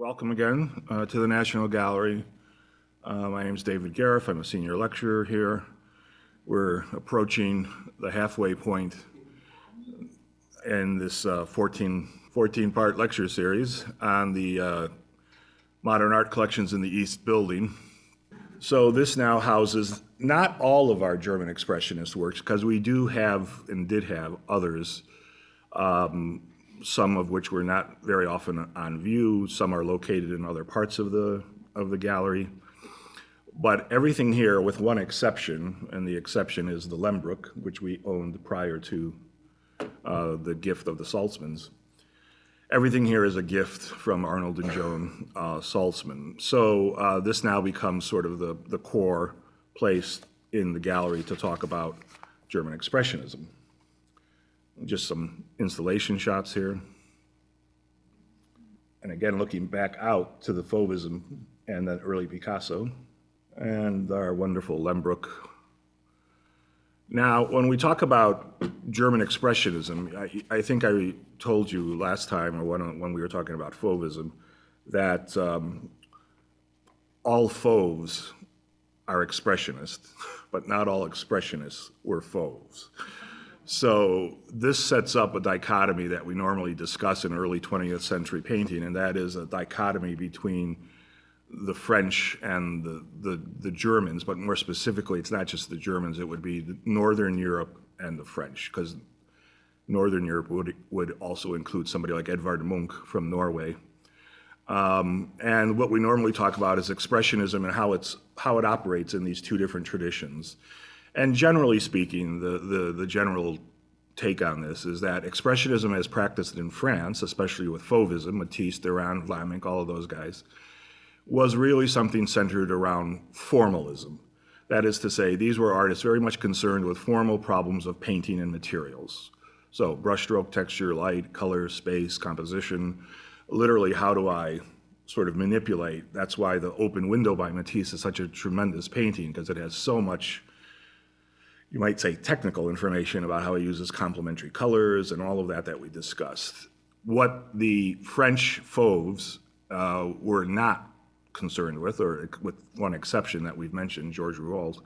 Welcome again to the National Gallery. My name is David Gariff. I'm a senior lecturer here. We're approaching the halfway point in this 14-part lecture series on the modern art collections in the East Building. So this now houses not all of our German Expressionist works, because we do have and did have others, some of which were not very often on view. Some are located in other parts of the gallery. But everything here, with one exception, and the exception is the Lehmbruck, which we owned prior to the gift of the Saltzmans. Everything here is a gift from Arnold and Joan Saltzman. So this now becomes sort of the core place in the gallery to talk about German Expressionism. Just some installation shots here. And again, looking back out to the Fauvism and then early Picasso and our wonderful Lehmbruck. Now, when we talk about German Expressionism, I think I told you last time, or when we were talking about Fauvism, that all Fauves are Expressionist, but not all Expressionists were Fauves. So this sets up a dichotomy that we normally discuss in early 20th century painting, and that is a dichotomy between the French and the Germans, but more specifically, it's not just the Germans, it would be Northern Europe and the French, because Northern Europe would also include somebody like Edvard Munch from Norway. And what we normally talk about is Expressionism and how it operates in these two different traditions. And generally speaking, the general take on this is that Expressionism as practiced in France, especially with Fauvism, Matisse, Derain, Vlaminck, all of those guys, was really something centered around formalism. That is to say, these were artists very much concerned with formal problems of painting and materials. So brushstroke, texture, light, color, space, composition, literally how do I sort of manipulate. That's why the Open Window by Matisse is such a tremendous painting, because it has so much, you might say, technical information about how he uses complementary colors and all of that we discussed. What the French Fauves were not concerned with, or with one exception that we've mentioned, Georges Rouault,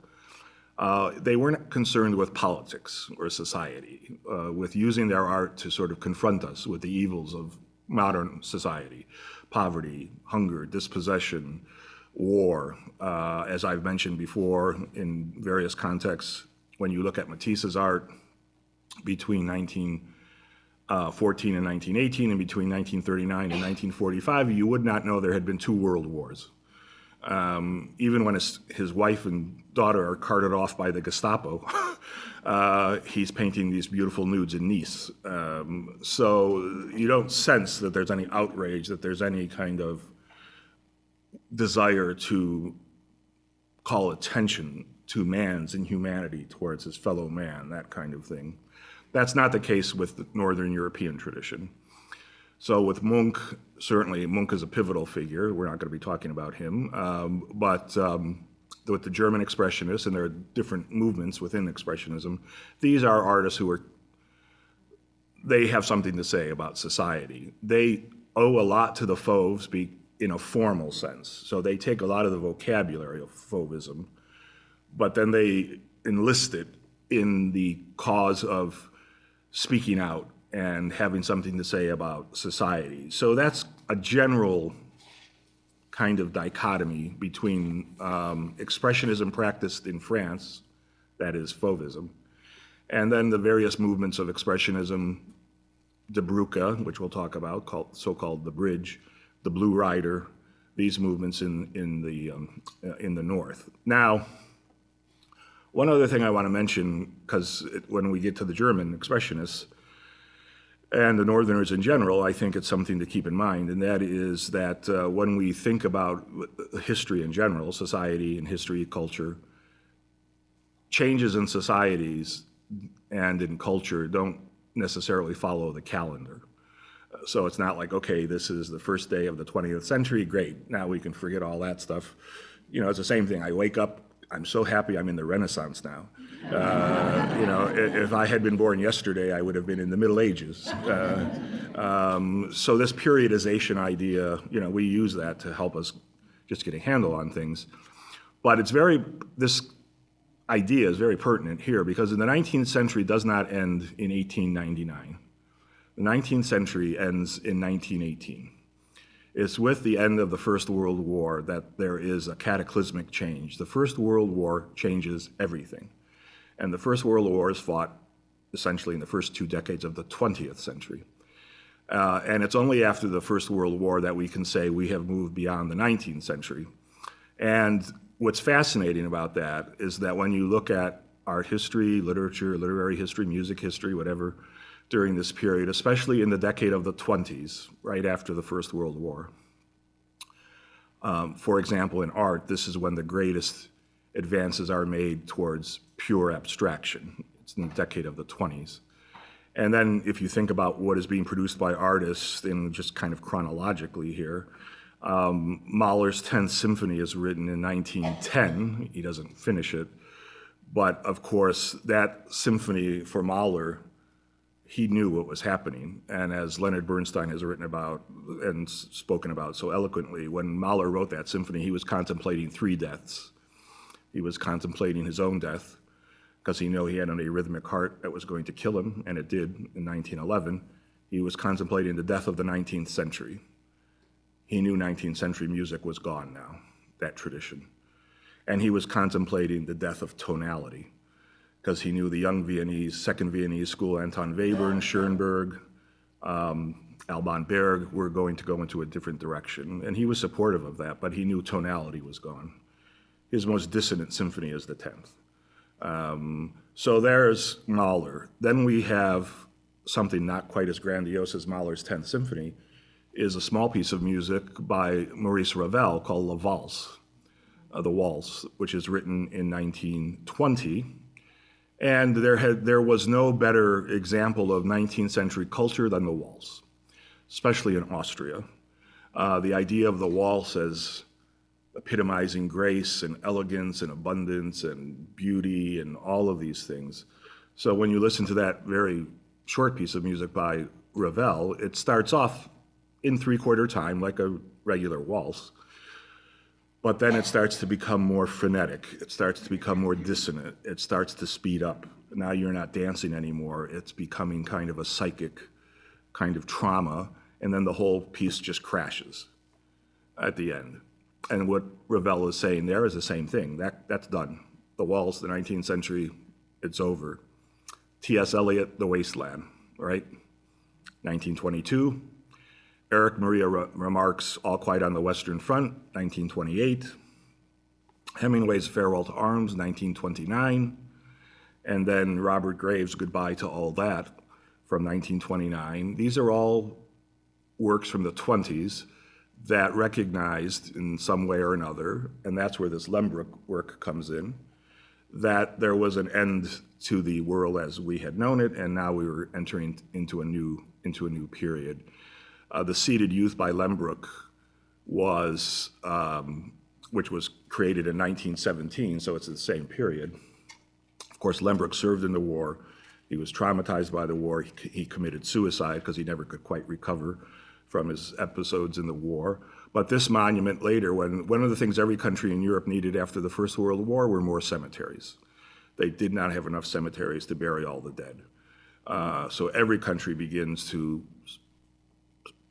they weren't concerned with politics or society, with using their art to sort of confront us with the evils of modern society, poverty, hunger, dispossession, war. As I've mentioned before in various contexts, when you look at Matisse's art between 1914 and 1918 and between 1939 and 1945, you would not know there had been two world wars. Even when his wife and daughter are carted off by the Gestapo, he's painting these beautiful nudes in Nice. So you don't sense that there's any outrage, that there's any kind of desire to call attention to man's inhumanity towards his fellow man, that kind of thing. That's not the case with the Northern European tradition. So with Munch, certainly Munch is a pivotal figure. We're not going to be talking about him. But with the German Expressionists, and there are different movements within Expressionism, these are artists they have something to say about society. They owe a lot to the Fauves in a formal sense. So they take a lot of the vocabulary of Fauvism, but then they enlist it in the cause of speaking out and having something to say about society. So that's a general kind of dichotomy between Expressionism practiced in France, that is Fauvism, and then the various movements of Expressionism, Die Brücke, which we'll talk about, so-called the Bridge, the Blue Rider, these movements in the North. Now, one other thing I want to mention, because when we get to the German Expressionists and the Northerners in general, I think it's something to keep in mind, and that is that when we think about history in general, society and history, culture, changes in societies and in culture don't necessarily follow the calendar. So it's not like, okay, this is the first day of the 20th century, great, now we can forget all that stuff. You know, it's the same thing. I wake up I'm so happy I'm in the Renaissance now. If I had been born yesterday, I would have been in the Middle Ages. So this periodization idea, we use that to help us just get a handle on things. But this idea is very pertinent here because the 19th century does not end in 1899. The 19th century ends in 1918. It's with the end of the First World War that there is a cataclysmic change. The First World War changes everything. And the First World War is fought essentially in the first 2 decades of the 20th century. And it's only after the First World War that we can say we have moved beyond the 19th century. And what's fascinating about that is that when you look at art history, literature, literary history, music history, whatever, during this period, especially in the decade of the 20s, right after the First World War. For example, in art, this is when the greatest advances are made towards pure abstraction. It's in the decade of the 20s. And then if you think about what is being produced by artists in just kind of chronologically here, Mahler's 10th Symphony is written in 1910. He doesn't finish it. But of course, that symphony for Mahler, he knew what was happening. And as Leonard Bernstein has written about and spoken about so eloquently, when Mahler wrote that symphony, he was contemplating 3 deaths. He was contemplating his own death because he knew he had an arrhythmic heart that was going to kill him, and it did in 1911. He was contemplating the death of the 19th century. He knew 19th century music was gone now, that tradition. And he was contemplating the death of tonality because he knew the young Viennese, Second Viennese School, Anton Webern, Schoenberg, Alban Berg were going to go into a different direction. And he was supportive of that, but he knew tonality was gone. His most dissonant symphony is the 10th. So there's Mahler. Then we have something not quite as grandiose as Mahler's 10th Symphony, is a small piece of music by Maurice Ravel called La Valse, the Waltz, which is written in 1920. And there was no better example of 19th century culture than the waltz, especially in Austria. The idea of the waltz as epitomizing grace and elegance and abundance and beauty and all of these things. So when you listen to that very short piece of music by Ravel, it starts off in 3/4 time like a regular waltz, but then it starts to become more frenetic. It starts to become more dissonant. It starts to speed up. Now you're not dancing anymore. It's becoming kind of a psychic kind of trauma, and then the whole piece just crashes at the end. And what Ravel is saying there is the same thing. That's done. The waltz, the 19th century, it's over. T.S. Eliot, The Wasteland, right? 1922. Erich Maria Remarque's All Quiet on the Western Front, 1928. Hemingway's Farewell to Arms, 1929. And then Robert Graves' Goodbye to All That from 1929. These are all works from the 20s that recognized in some way or another, and that's where this Lembruck work comes in, that there was an end to the world as we had known it, and now we were entering into a new period. The Seated Youth by Lembruck was, which was created in 1917, so it's the same period. Of course, Lembruck served in the war. He was traumatized by the war. He committed suicide because he never could quite recover from his episodes in the war. But this monument later, when one of the things every country in Europe needed after the First World War were more cemeteries. They did not have enough cemeteries to bury all the dead. So every country begins to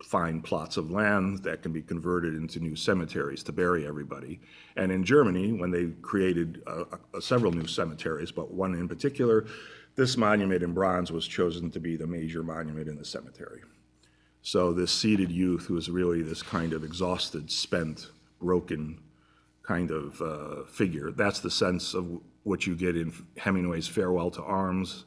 find plots of land that can be converted into new cemeteries to bury everybody. And in Germany, when they created several new cemeteries, but one in particular, this monument in bronze was chosen to be the major monument in the cemetery. So this seated youth, who is really this kind of exhausted, spent, broken kind of figure, that's the sense of what you get in Hemingway's Farewell to Arms.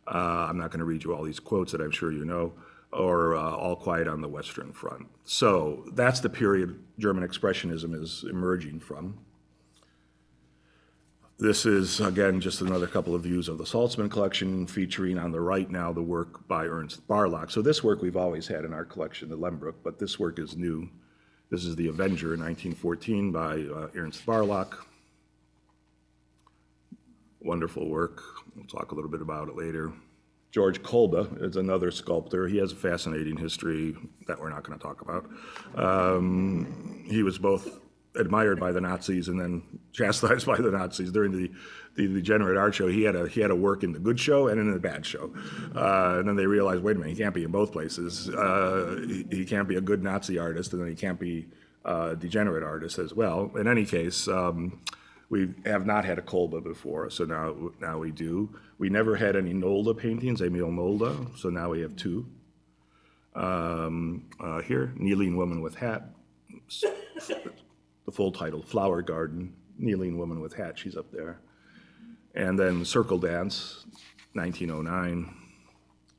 I'm not going to read you all these quotes that I'm sure you know, or All Quiet on the Western Front. So that's the period German Expressionism is emerging from. This is, again, just another couple of views of the Saltzman collection, featuring on the right now the work by Ernst Barlach. So this work we've always had in our collection, the Lembruck, but this work is new. This is The Avenger in 1914 by Ernst Barlach. wonderful work. We'll talk a little bit about it later. George Kolbe is another sculptor. He has a fascinating history that we're not going to talk about. He was both admired by the Nazis and then chastised by the Nazis during the Degenerate Art Show. He had a work in the good show and in the bad show, and then they realized, wait a minute, he can't be in both places. He can't be a good Nazi artist, and then he can't be a degenerate artist as well. In any case, we have not had a Kolbe before, so now we do. We never had any Nolde paintings, Emil Nolde, so now we have two. Here, Kneeling Woman with Hat. The full title, Flower Garden, Kneeling Woman with Hat, she's up there. And then Circle Dance, 1909.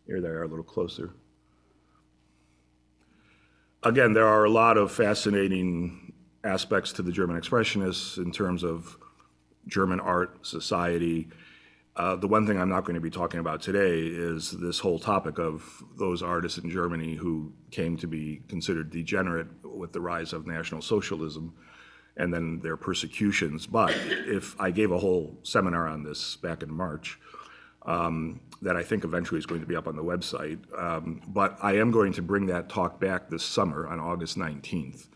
Here they are a little closer. Again, there are a lot of fascinating aspects to the German Expressionists in terms of German art, society. The one thing I'm not going to be talking about today is this whole topic of those artists in Germany who came to be considered degenerate with the rise of National Socialism and then their persecutions. But if I gave a whole seminar on this back in March, that I think eventually is going to be up on the website. But I am going to bring that talk back this summer on August 19th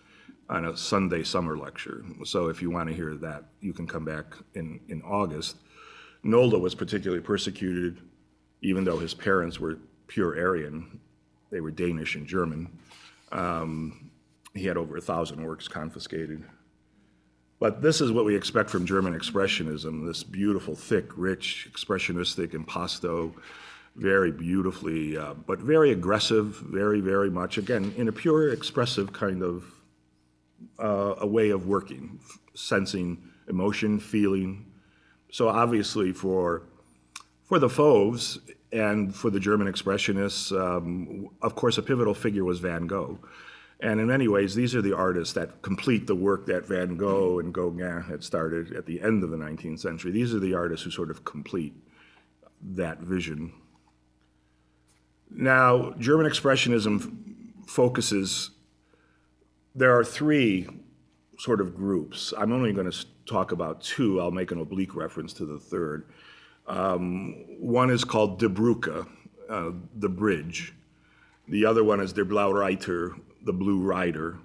on a Sunday summer lecture. So if you want to hear that, you can come back in August. Nolde was particularly persecuted, even though his parents were pure Aryan. They were Danish and German. He had over 1,000 works confiscated. But this is what we expect from German Expressionism, this beautiful, thick, rich, expressionistic impasto, very beautifully, but very aggressive, very, very much, again, in a pure expressive kind of a way of working, sensing emotion, feeling. So obviously for the Fauves and for the German Expressionists, of course, a pivotal figure was Van Gogh. And in many ways, these are the artists that complete the work that Van Gogh and Gauguin had started at the end of the 19th century. These are the artists who sort of complete that vision. Now, German Expressionism focuses, there are three sort of groups. I'm only going to talk about two. I'll make an oblique reference to the third. One is called De Brücke, the bridge. The other one is Der Blaue Reiter, the Blue Rider.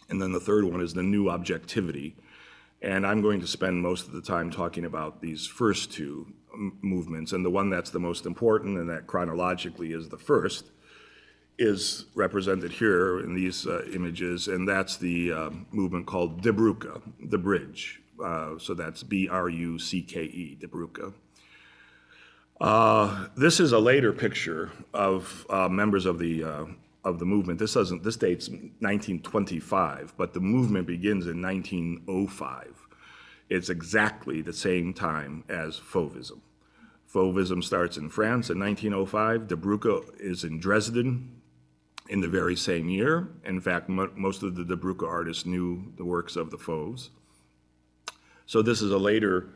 And then the third one is the New Objectivity. And I'm going to spend most of the time talking about these first two movements. And the one that's the most important and that chronologically is the first is represented here in these images. And that's the movement called De Brücke, the bridge. So that's B-R-U-C-K-E, De Brücke. This is a later picture of members of the movement. This dates 1925, but the movement begins in 1905. It's exactly the same time as Fauvism. Fauvism starts in France in 1905. De Brücke is in Dresden in the very same year. In fact, most of the De Brücke artists knew the works of the Fauves. So this is a later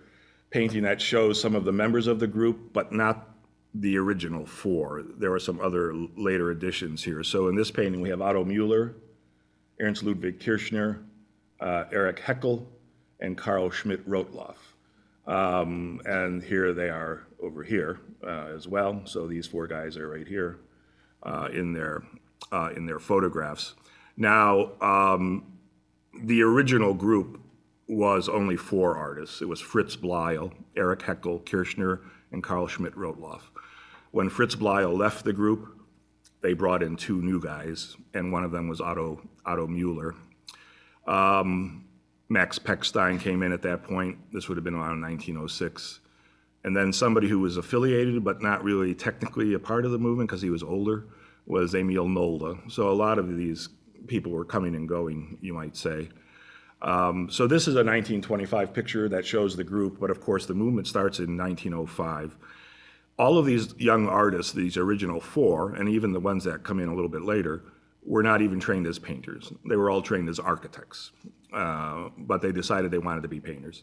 painting that shows some of the members of the group, but not the original four. There are some other later additions here. So in this painting, we have Otto Müller, Ernst Ludwig Kirchner, Erich Heckel, and Carl Schmidt-Rottluff. And here they are over here as well. So these four guys are right here in their photographs. Now, the original group was only four artists. It was Fritz Bleyl, Erich Heckel, Kirchner, and Carl Schmidt-Rottluff. When Fritz Bleyl left the group, they brought in two new guys, and one of them was Otto Müller. Max Pechstein came in at that point. This would have been around 1906. And then somebody who was affiliated but not really technically a part of the movement because he was older was Emil Nolde. So a lot of these people were coming and going, you might say. So this is a 1925 picture that shows the group, but of course the movement starts in 1905. All of these young artists, these original four, and even the ones that come in a little bit later, were not even trained as painters. They were all trained as architects, but they decided they wanted to be painters.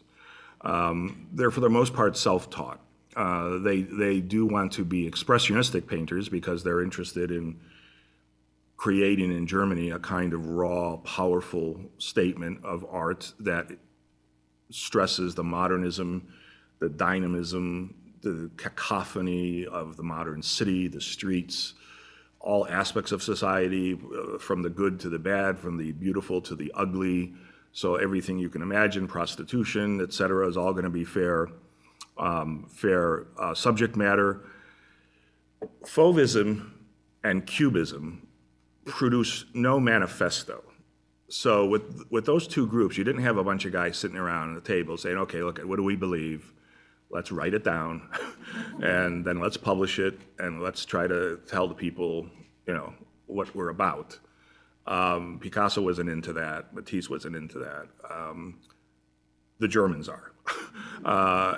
They're for the most part self-taught. They do want to be expressionistic painters because they're interested in creating in Germany a kind of raw, powerful statement of art that stresses the modernism, the dynamism, the cacophony of the modern city, the streets, all aspects of society, from the good to the bad, from the beautiful to the ugly. So everything you can imagine, prostitution, et cetera, is all going to be fair subject matter. Fauvism and Cubism produce no manifesto. So with those two groups, you didn't have a bunch of guys sitting around at the table saying, okay, look, what do we believe? Let's write it down, and then let's publish it, and let's try to tell the people, what we're about. Picasso wasn't into that. Matisse wasn't into that. The Germans are.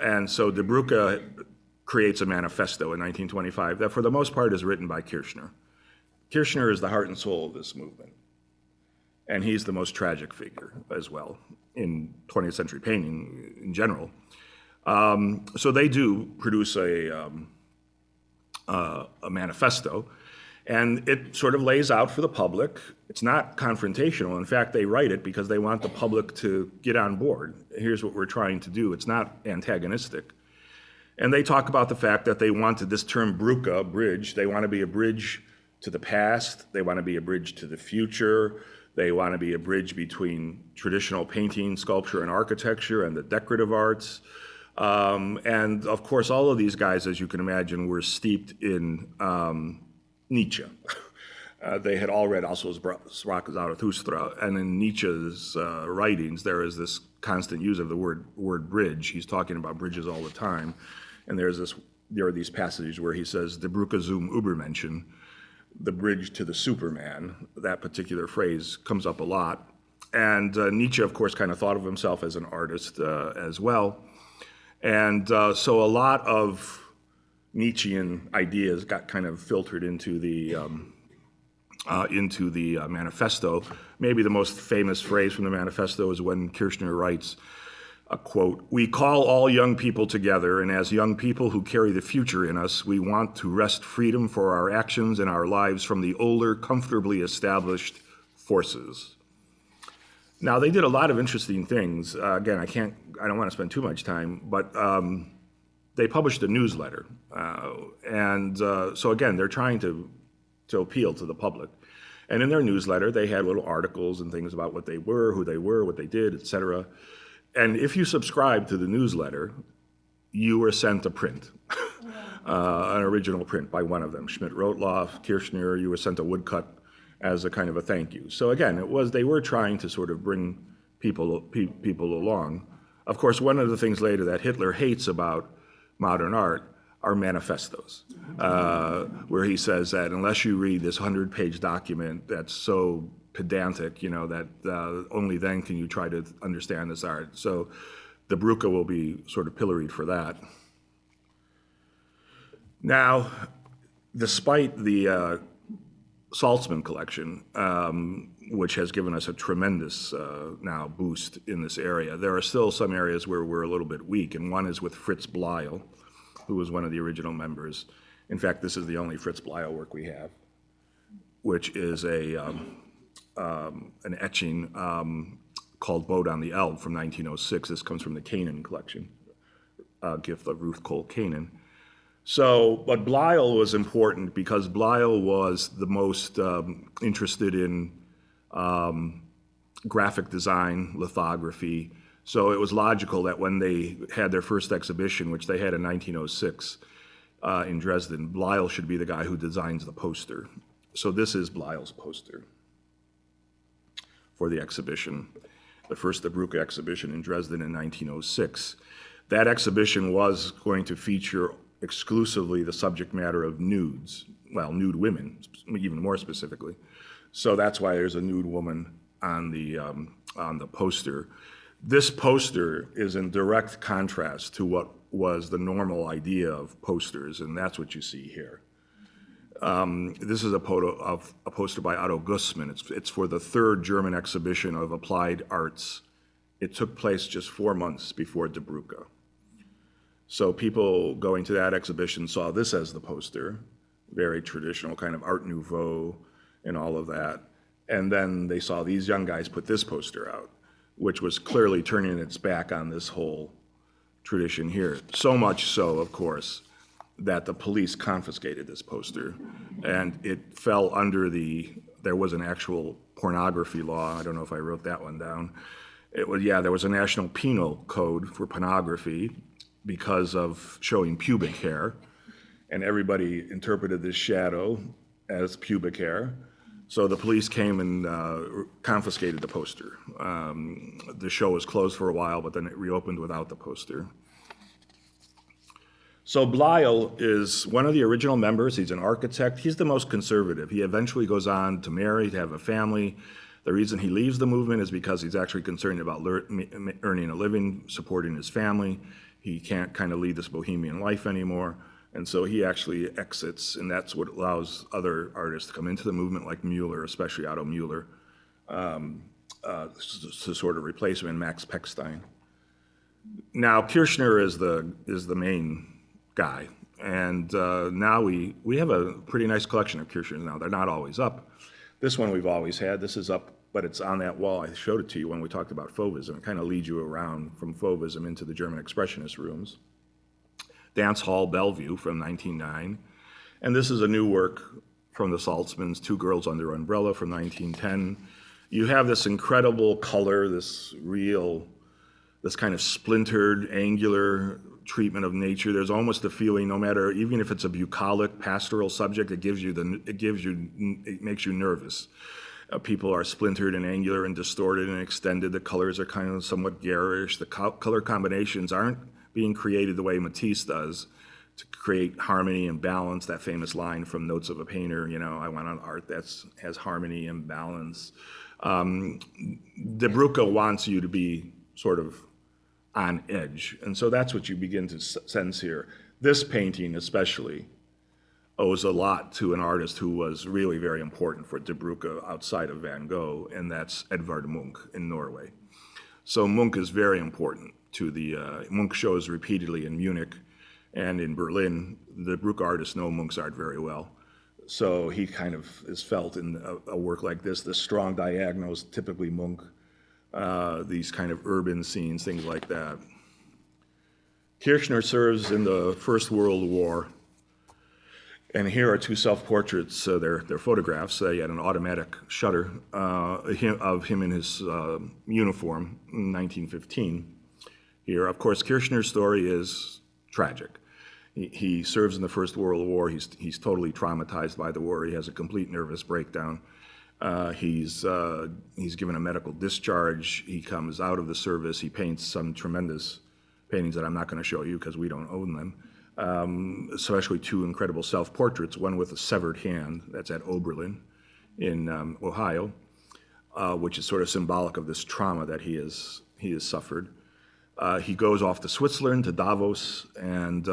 And so De Broca creates a manifesto in 1925 that for the most part is written by Kirchner. Kirchner is the heart and soul of this movement. And he's the most tragic figure as well in 20th century painting in general. So they do produce a manifesto, and it sort of lays out for the public. It's not confrontational. In fact, they write it because they want the public to get on board. Here's what we're trying to do. It's not antagonistic. And they talk about the fact that they wanted this term Bruca, bridge. They want to be a bridge to the past. They want to be a bridge to the future. They want to be a bridge between traditional painting, sculpture, and architecture and the decorative arts. And of course, all of these guys, as you can imagine, were steeped in Nietzsche. They had all read also Zarathustra, and in Nietzsche's writings, there is this constant use of the word bridge. He's talking about bridges all the time, and there are these passages where he says, "Die Brücke zum Übermenschen," the bridge to the Superman. That particular phrase comes up a lot. And Nietzsche, of course, kind of thought of himself as an artist as well. And so a lot of Nietzschean ideas got kind of filtered into the manifesto. Maybe the most famous phrase from the manifesto is when Kirchner writes, a quote, "We call all young people together, and as young people who carry the future in us, we want to wrest freedom for our actions and our lives from the older, comfortably established forces." Now, they did a lot of interesting things. Again, I don't want to spend too much time, but they published a newsletter. So again, they're trying to appeal to the public. And in their newsletter, they had little articles and things about what they were, who they were, what they did, et cetera. And if you subscribed to the newsletter, you were sent a print, an original print by one of them, Schmidt-Rottluff, Kirchner. You were sent a woodcut as a kind of a thank you. So again, they were trying to sort of bring people along. Of course, one of the things later that Hitler hates about modern art are manifestos, where he says that unless you read this 100-page document that's so pedantic, that only then can you try to understand this art. So the Bruca will be sort of pilloried for that. Now, despite the Saltzman collection, which has given us a tremendous now boost in this area, there are still some areas where we're a little bit weak, and one is with Fritz Bleyl, who was one of the original members. In fact, this is the only Fritz Bleyl work we have, which is an etching called Boat on the Elbe from 1906. This comes from the Kanin collection, gift of Ruth Cole Kanin. So, but Bleyl was important because Bleyl was the most interested in graphic design, lithography. So it was logical that when they had their first exhibition, which they had in 1906 in Dresden, Bleyl should be the guy who designs the poster. So this is Bleyl's poster for the exhibition, the first De Broca exhibition in Dresden in 1906. That exhibition was going to feature exclusively the subject matter of nudes, well, nude women, even more specifically. So that's why there's a nude woman on the poster. This poster is in direct contrast to what was the normal idea of posters, and that's what you see here. This is a poster by Otto Gussmann. It's for the third German exhibition of applied arts. It took place just 4 months before De Broca. So people going to that exhibition saw this as the poster, very traditional kind of Art Nouveau and all of that. And then they saw these young guys put this poster out, which was clearly turning its back on this whole tradition here. So much so, of course, that the police confiscated this poster, and it fell under there was an actual pornography law. I don't know if I wrote that one down. There was a national penal code for pornography because of showing pubic hair, and everybody interpreted this shadow as pubic hair. So the police came and confiscated the poster. The show was closed for a while, but then it reopened without the poster. So Bleyl is one of the original members. He's an architect. He's the most conservative. He eventually goes on to marry, to have a family. The reason he leaves the movement is because he's actually concerned about earning a living, supporting his family. He can't kind of lead this bohemian life anymore. And so he actually exits, and that's what allows other artists to come into the movement, like Mueller, especially Otto Mueller, to sort of replace him, and Max Pechstein. Now, Kirchner is the main guy, and now we have a pretty nice collection of Kirchners now. They're not always up. This one we've always had. This is up, but it's on that wall. I showed it to you when we talked about Fauvism. It kind of leads you around from Fauvism into the German Expressionist rooms. Dance Hall Bellevue from 1909. And this is a new work from the Saltzmans, Two Girls Under Umbrella from 1910. You have this incredible color, this kind of splintered, angular treatment of nature. There's almost a feeling, no matter, even if it's a bucolic, pastoral subject, it makes you nervous. People are splintered and angular and distorted and extended. The colors are kind of somewhat garish. The color combinations aren't being created the way Matisse does to create harmony and balance. That famous line from Notes of a Painter, I want an art that has harmony and balance. De Broca wants you to be sort of on edge. And so that's what you begin to sense here. This painting especially owes a lot to an artist who was really very important for De Broca outside of Van Gogh, and that's Edvard Munch in Norway. So Munch is very important to Munch shows repeatedly in Munich and in Berlin. The Broca artists know Munch's art very well. So he kind of is felt in a work like this, the strong diagonals, typically Munch, these kind of urban scenes, things like that. Kirchner serves in the First World War. And here are two self-portraits. They're photographs. He had an automatic shutter of him in his uniform in 1915. Here, of course, Kirchner's story is tragic. He serves in the First World War. He's totally traumatized by the war. He has a complete nervous breakdown. He's given a medical discharge. He comes out of the service. He paints some tremendous paintings that I'm not going to show you because we don't own them. Especially two incredible self-portraits, one with a severed hand, that's at Oberlin in Ohio, which is sort of symbolic of this trauma that he has suffered. He goes off to Switzerland, to Davos, and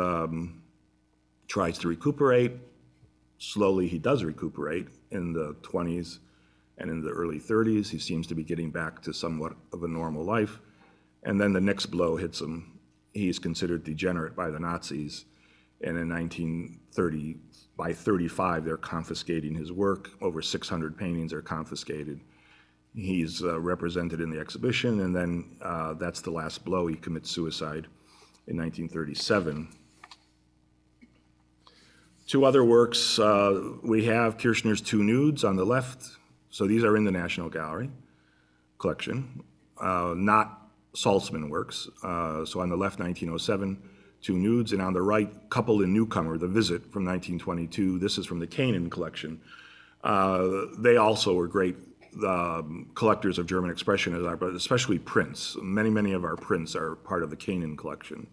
tries to recuperate. Slowly he does recuperate in the 20s and in the early 30s. He seems to be getting back to somewhat of a normal life. And then the next blow hits him. He's considered degenerate by the Nazis. And in 1930, by 35, they're confiscating his work. Over 600 paintings are confiscated. He's represented in the exhibition, and then that's the last blow. He commits suicide in 1937. Two other works, we have Kirchner's Two Nudes on the left. So these are in the National Gallery collection, not Saltzman works. So on the left, 1907, Two Nudes, and on the right, Couple in Newcomer, The Visit from 1922. This is from the Kanin collection. They also were great collectors of German Expressionism art, but especially prints. Many of our prints are part of the Kanin collection.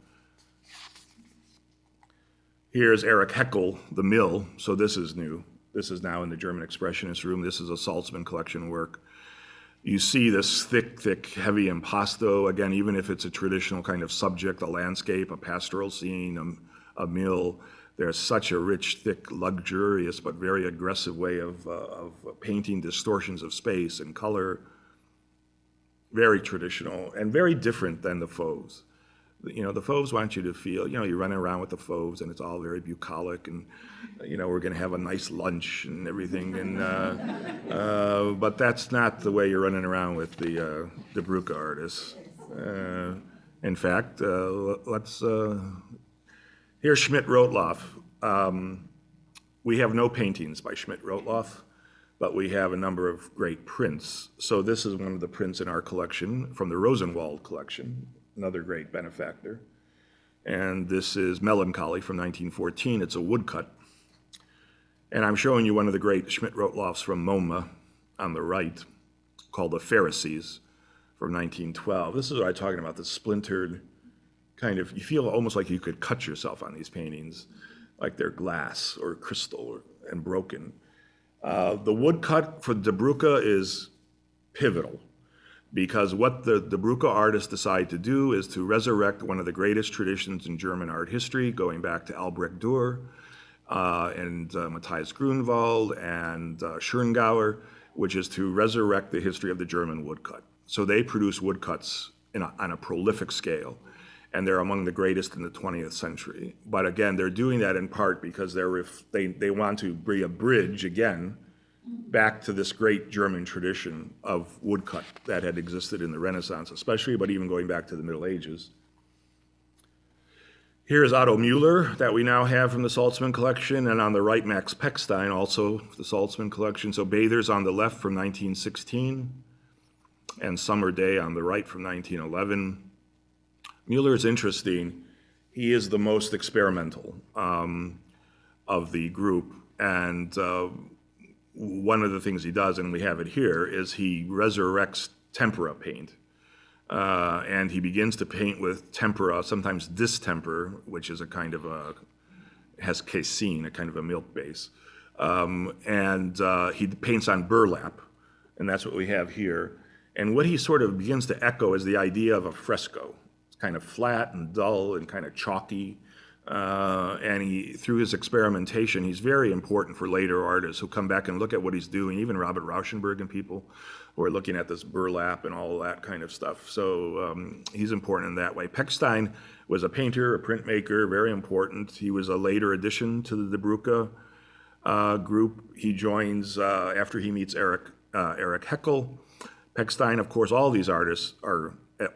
Here's Erich Heckel, The Mill. So this is new. This is now in the German Expressionist room. This is a Saltzman collection work. You see this thick, heavy impasto. Again, even if it's a traditional kind of subject, a landscape, a pastoral scene, a mill, there's such a rich, thick, luxurious, but very aggressive way of painting distortions of space and color. Very traditional and very different than the Fauves. The Fauves want you to feel, you're running around with the Fauves and it's all very bucolic and, we're going to have a nice lunch and everything. And but that's not the way you're running around with the De Broca artists. In fact, here's Schmidt-Rottluff. We have no paintings by Schmidt-Rottluff, but we have a number of great prints. So this is one of the prints in our collection from the Rosenwald collection, another great benefactor. And this is Melancholy from 1914. It's a woodcut. And I'm showing you one of the great Schmidt-Rottluffs from MoMA on the right, called The Pharisees from 1912. This is what I'm talking about, the splintered kind of, you feel almost like you could cut yourself on these paintings, like they're glass or crystal and broken. The woodcut for Die Brücke is pivotal, because what the Die Brücke artists decide to do is to resurrect one of the greatest traditions in German art history, going back to Albrecht Dürer and Matthias Grunwald and Schongauer, which is to resurrect the history of the German woodcut. So they produce woodcuts on a prolific scale, and they're among the greatest in the 20th century. But again, they're doing that in part because they want to bring a bridge again back to this great German tradition of woodcut that had existed in the Renaissance especially, but even going back to the Middle Ages. Here is Otto Müller that we now have from the Saltzman collection, and on the right, Max Pechstein, also the Saltzman collection. So Bathers on the left from 1916, and Summer Day on the right from 1911. Müller is interesting. He is the most experimental of the group, and one of the things he does, and we have it here, is he resurrects tempera paint. And he begins to paint with tempera, sometimes distemper, which is a kind of has casein, a kind of a milk base. And he paints on burlap, and that's what we have here. And what he sort of begins to echo is the idea of a fresco. It's kind of flat and dull and kind of chalky. And through his experimentation, he's very important for later artists who come back and look at what he's doing, even Robert Rauschenberg and people who are looking at this burlap and all that kind of stuff. So he's important in that way. Pechstein was a painter, a printmaker, very important. He was a later addition to the Die Brücke group. He joins after he meets Erich Heckel. Pechstein, of course, all these artists are at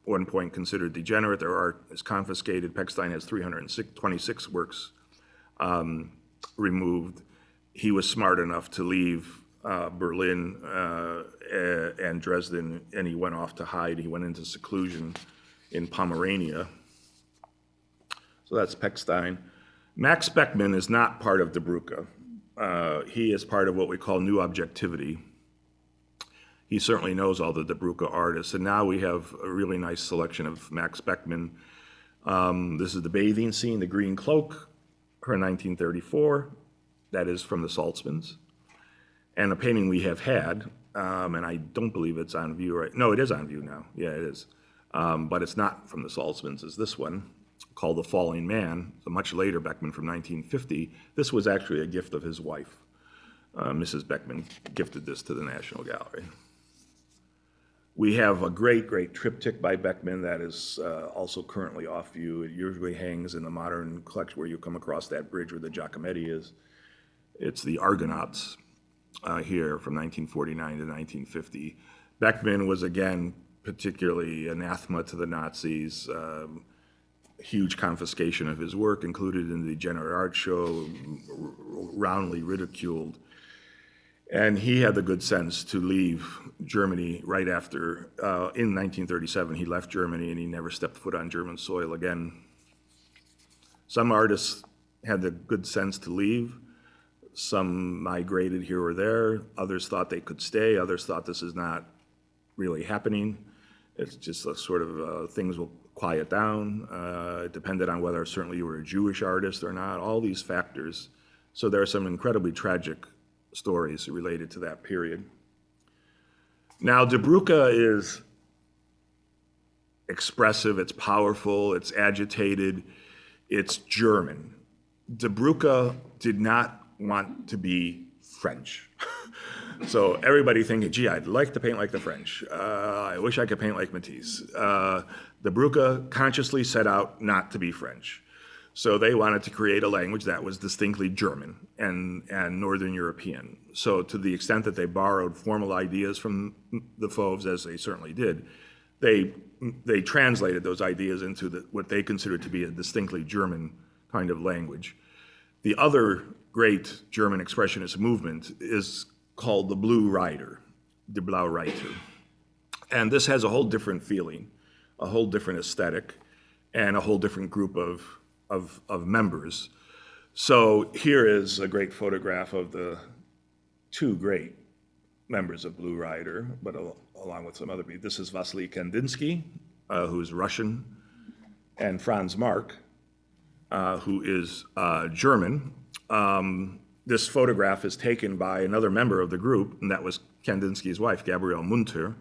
one point considered degenerate. Their art is confiscated. Pechstein has 326 works removed. He was smart enough to leave Berlin and Dresden, and he went off to hide. He went into seclusion in Pomerania. So that's Pechstein. Max Beckmann is not part of Die Brücke. He is part of what we call New Objectivity. He certainly knows all the Die Brücke artists, and now we have a really nice selection of Max Beckmann. This is the bathing scene, The Green Cloak, from 1934. That is from the Saltzmans. And a painting we have had, and I don't believe it's on view right. No, it is on view now. Yeah, it is. But it's not from the Saltzmans. It's this one called The Falling Man, a much later Beckmann from 1950. This was actually a gift of his wife. Mrs. Beckmann gifted this to the National Gallery. We have a great, great triptych by Beckmann that is also currently off view. It usually hangs in the modern collection where you come across that bridge where the Giacometti is. It's the Argonauts here from 1949 to 1950. Beckmann was, again, particularly anathema to the Nazis. Huge confiscation of his work, included in the Degenerate Art Show, roundly ridiculed. And he had the good sense to leave Germany right after, in 1937, he left Germany and he never stepped foot on German soil again. Some artists had the good sense to leave. Some migrated here or there. Others thought they could stay. Others thought this is not really happening. It's just a sort of things will quiet down. It depended on whether certainly you were a Jewish artist or not, all these factors. So there are some incredibly tragic stories related to that period. Now, Die Brücke is expressive, it's powerful, it's agitated, it's German. Die Brücke did not want to be French. So everybody thinking, gee, I'd like to paint like the French. I wish I could paint like Matisse. Die Brücke consciously set out not to be French. So they wanted to create a language that was distinctly German and Northern European. So to the extent that they borrowed formal ideas from the Fauves, as they certainly did, they they translated those ideas into what they considered to be a distinctly German kind of language. The other great German expressionist movement is called the Blue Rider, the Blaue Reiter. And this has a whole different feeling, a whole different aesthetic, and a whole different group of members. So here is a great photograph of the two great members of Blue Rider, but along with some other people. This is Vasily Kandinsky, who's Russian, and Franz Marc, who is German. This photograph is taken by another member of the group, and that was Kandinsky's wife, Gabriele Munter.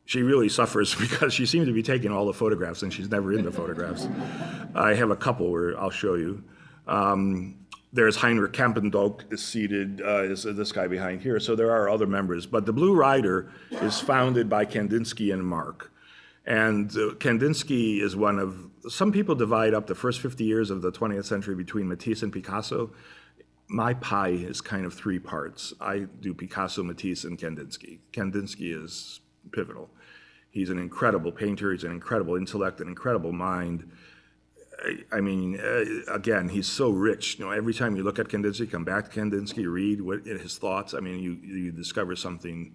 She really suffers because she seemed to be taking all the photographs, and she's never in the photographs. I have a couple where I'll show you. There's Heinrich Kampendonk is seated, is this guy behind here. So there are other members. But the Blue Rider is founded by Kandinsky and Marc. And Kandinsky is one of, some people divide up the first 50 years of the 20th century between Matisse and Picasso. My pie is kind of three parts. I do Picasso, Matisse, and Kandinsky. Kandinsky is pivotal. He's an incredible painter. He's an incredible intellect, an incredible mind. I mean, again, he's so rich. You know, every time you look at Kandinsky, come back to Kandinsky, read what his thoughts. I mean, you discover something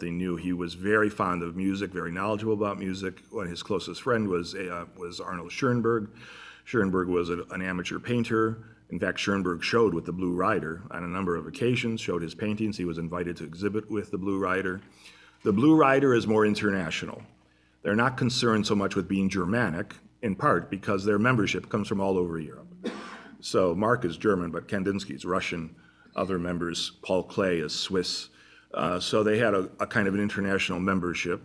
new. He was very fond of music, very knowledgeable about music. One of his closest friend was Arnold Schoenberg. Schoenberg was an amateur painter. In fact, Schoenberg showed with the Blue Rider on a number of occasions, showed his paintings. He was invited to exhibit with the Blue Rider. The Blue Rider is more international. They're not concerned so much with being Germanic, in part because their membership comes from all over Europe. So Marc is German, but Kandinsky is Russian. Other members, Paul Klee is Swiss. So they had a kind of an international membership.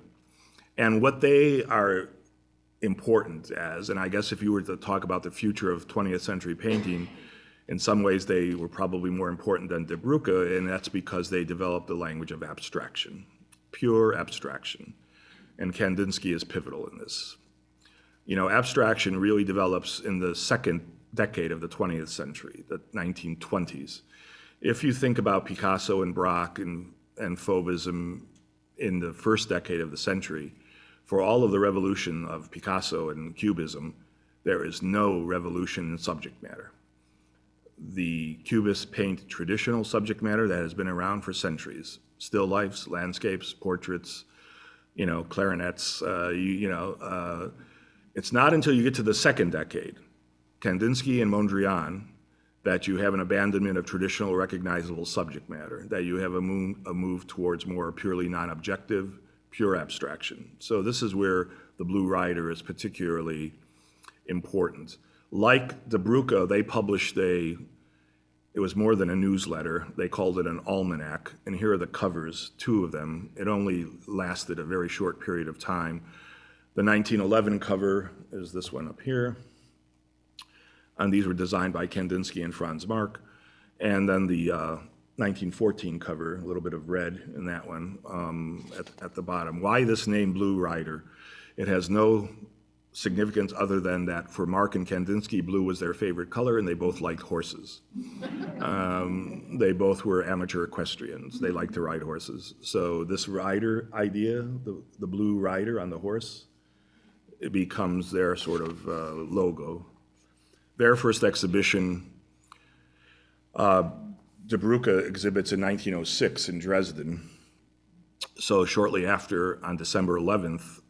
And what they are important as, and I guess if you were to talk about the future of 20th century painting, in some ways they were probably more important than De Broeke, and that's because they developed the language of abstraction, pure abstraction. And Kandinsky is pivotal in this. You know, abstraction really develops in the second decade of the 20th century, the 1920s. If you think about Picasso and Braque and Fauvism in the first decade of the century, for all of the revolution of Picasso and Cubism, there is no revolution in subject matter. The Cubists paint traditional subject matter that has been around for centuries. Still lifes, landscapes, portraits, you know, clarinets, it's not until you get to the second decade, Kandinsky and Mondrian, that you have an abandonment of traditional recognizable subject matter, that you have a move towards more purely non-objective, pure abstraction. So this is where the Blue Rider is particularly important. Like De Broeke, they published it was more than a newsletter. They called it an almanac, and here are the covers, two of them. It only lasted a very short period of time. The 1911 cover is this one up here. And these were designed by Kandinsky and Franz Marc. And then the 1914 cover, a little bit of red in that one at the bottom. Why this name Blue Rider? It has no significance other than that for Marc and Kandinsky, blue was their favorite color, and they both liked horses. They both were amateur equestrians. They liked to ride horses. So this rider idea, the Blue Rider on the horse, it becomes their sort of logo. Their first exhibition, De Broeke exhibits in 1906 in Dresden. So shortly after, on December 11th,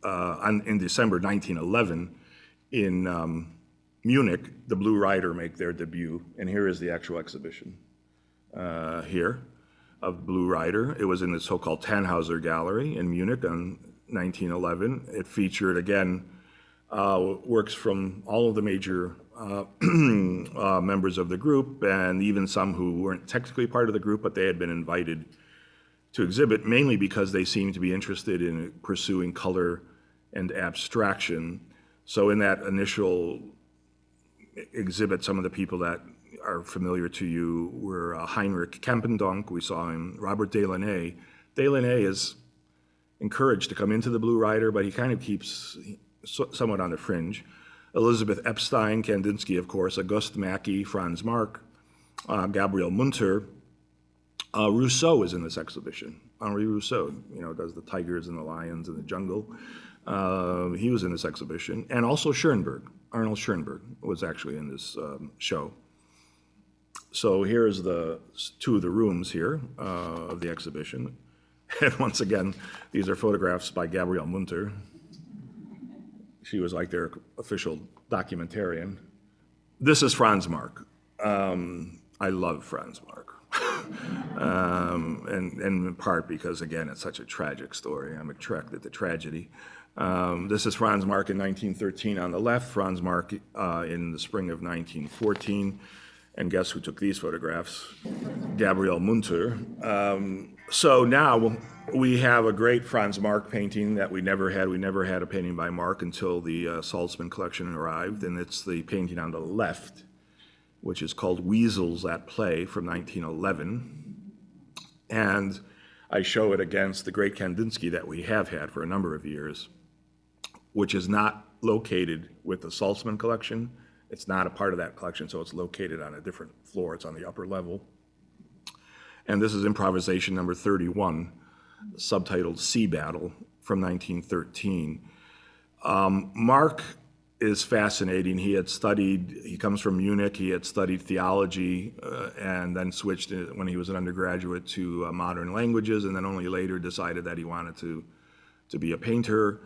in December 1911, in Munich, the Blue Rider make their debut. And here is the actual exhibition here of Blue Rider. It was in the so-called Tannhauser Gallery in Munich in 1911. It featured, again, works from all of the major members of the group, and even some who weren't technically part of the group, but they had been invited to exhibit, mainly because they seemed to be interested in pursuing color and abstraction. So in that initial exhibit, some of the people that are familiar to you were Heinrich Kampendonk, we saw him, Robert Delaunay. Delaunay is encouraged to come into the Blue Rider, but he kind of keeps somewhat on the fringe. Elizabeth Epstein, Kandinsky, of course, Auguste Macke, Franz Marc, Gabriele Munter. Rousseau is in this exhibition. Henri Rousseau, does the tigers and the lions in the jungle. He was in this exhibition, and also Schoenberg. Arnold Schoenberg was actually in this show. So here's the two of the rooms here of the exhibition. And once again, these are photographs by Gabriele Munter. She was like their official documentarian. This is Franz Marc. I love Franz Marc. And in part because, again, it's such a tragic story. I'm attracted to tragedy. This is Franz Marc in 1913 on the left, Franz Marc in the spring of 1914. And guess who took these photographs? Gabriele Munter. So now we have a great Franz Marc painting that we never had. We never had a painting by Marc until the Saltzman collection arrived, and it's the painting on the left, which is called Weasels at Play from 1911. And I show it against the great Kandinsky that we have had for a number of years, which is not located with the Saltzman collection. It's not a part of that collection, so it's located on a different floor. It's on the upper level. And this is improvisation number 31, subtitled Sea Battle from 1913. Marc is fascinating. He comes from Munich, he had studied theology and then switched when he was an undergraduate to modern languages, and then only later decided that he wanted to be a painter.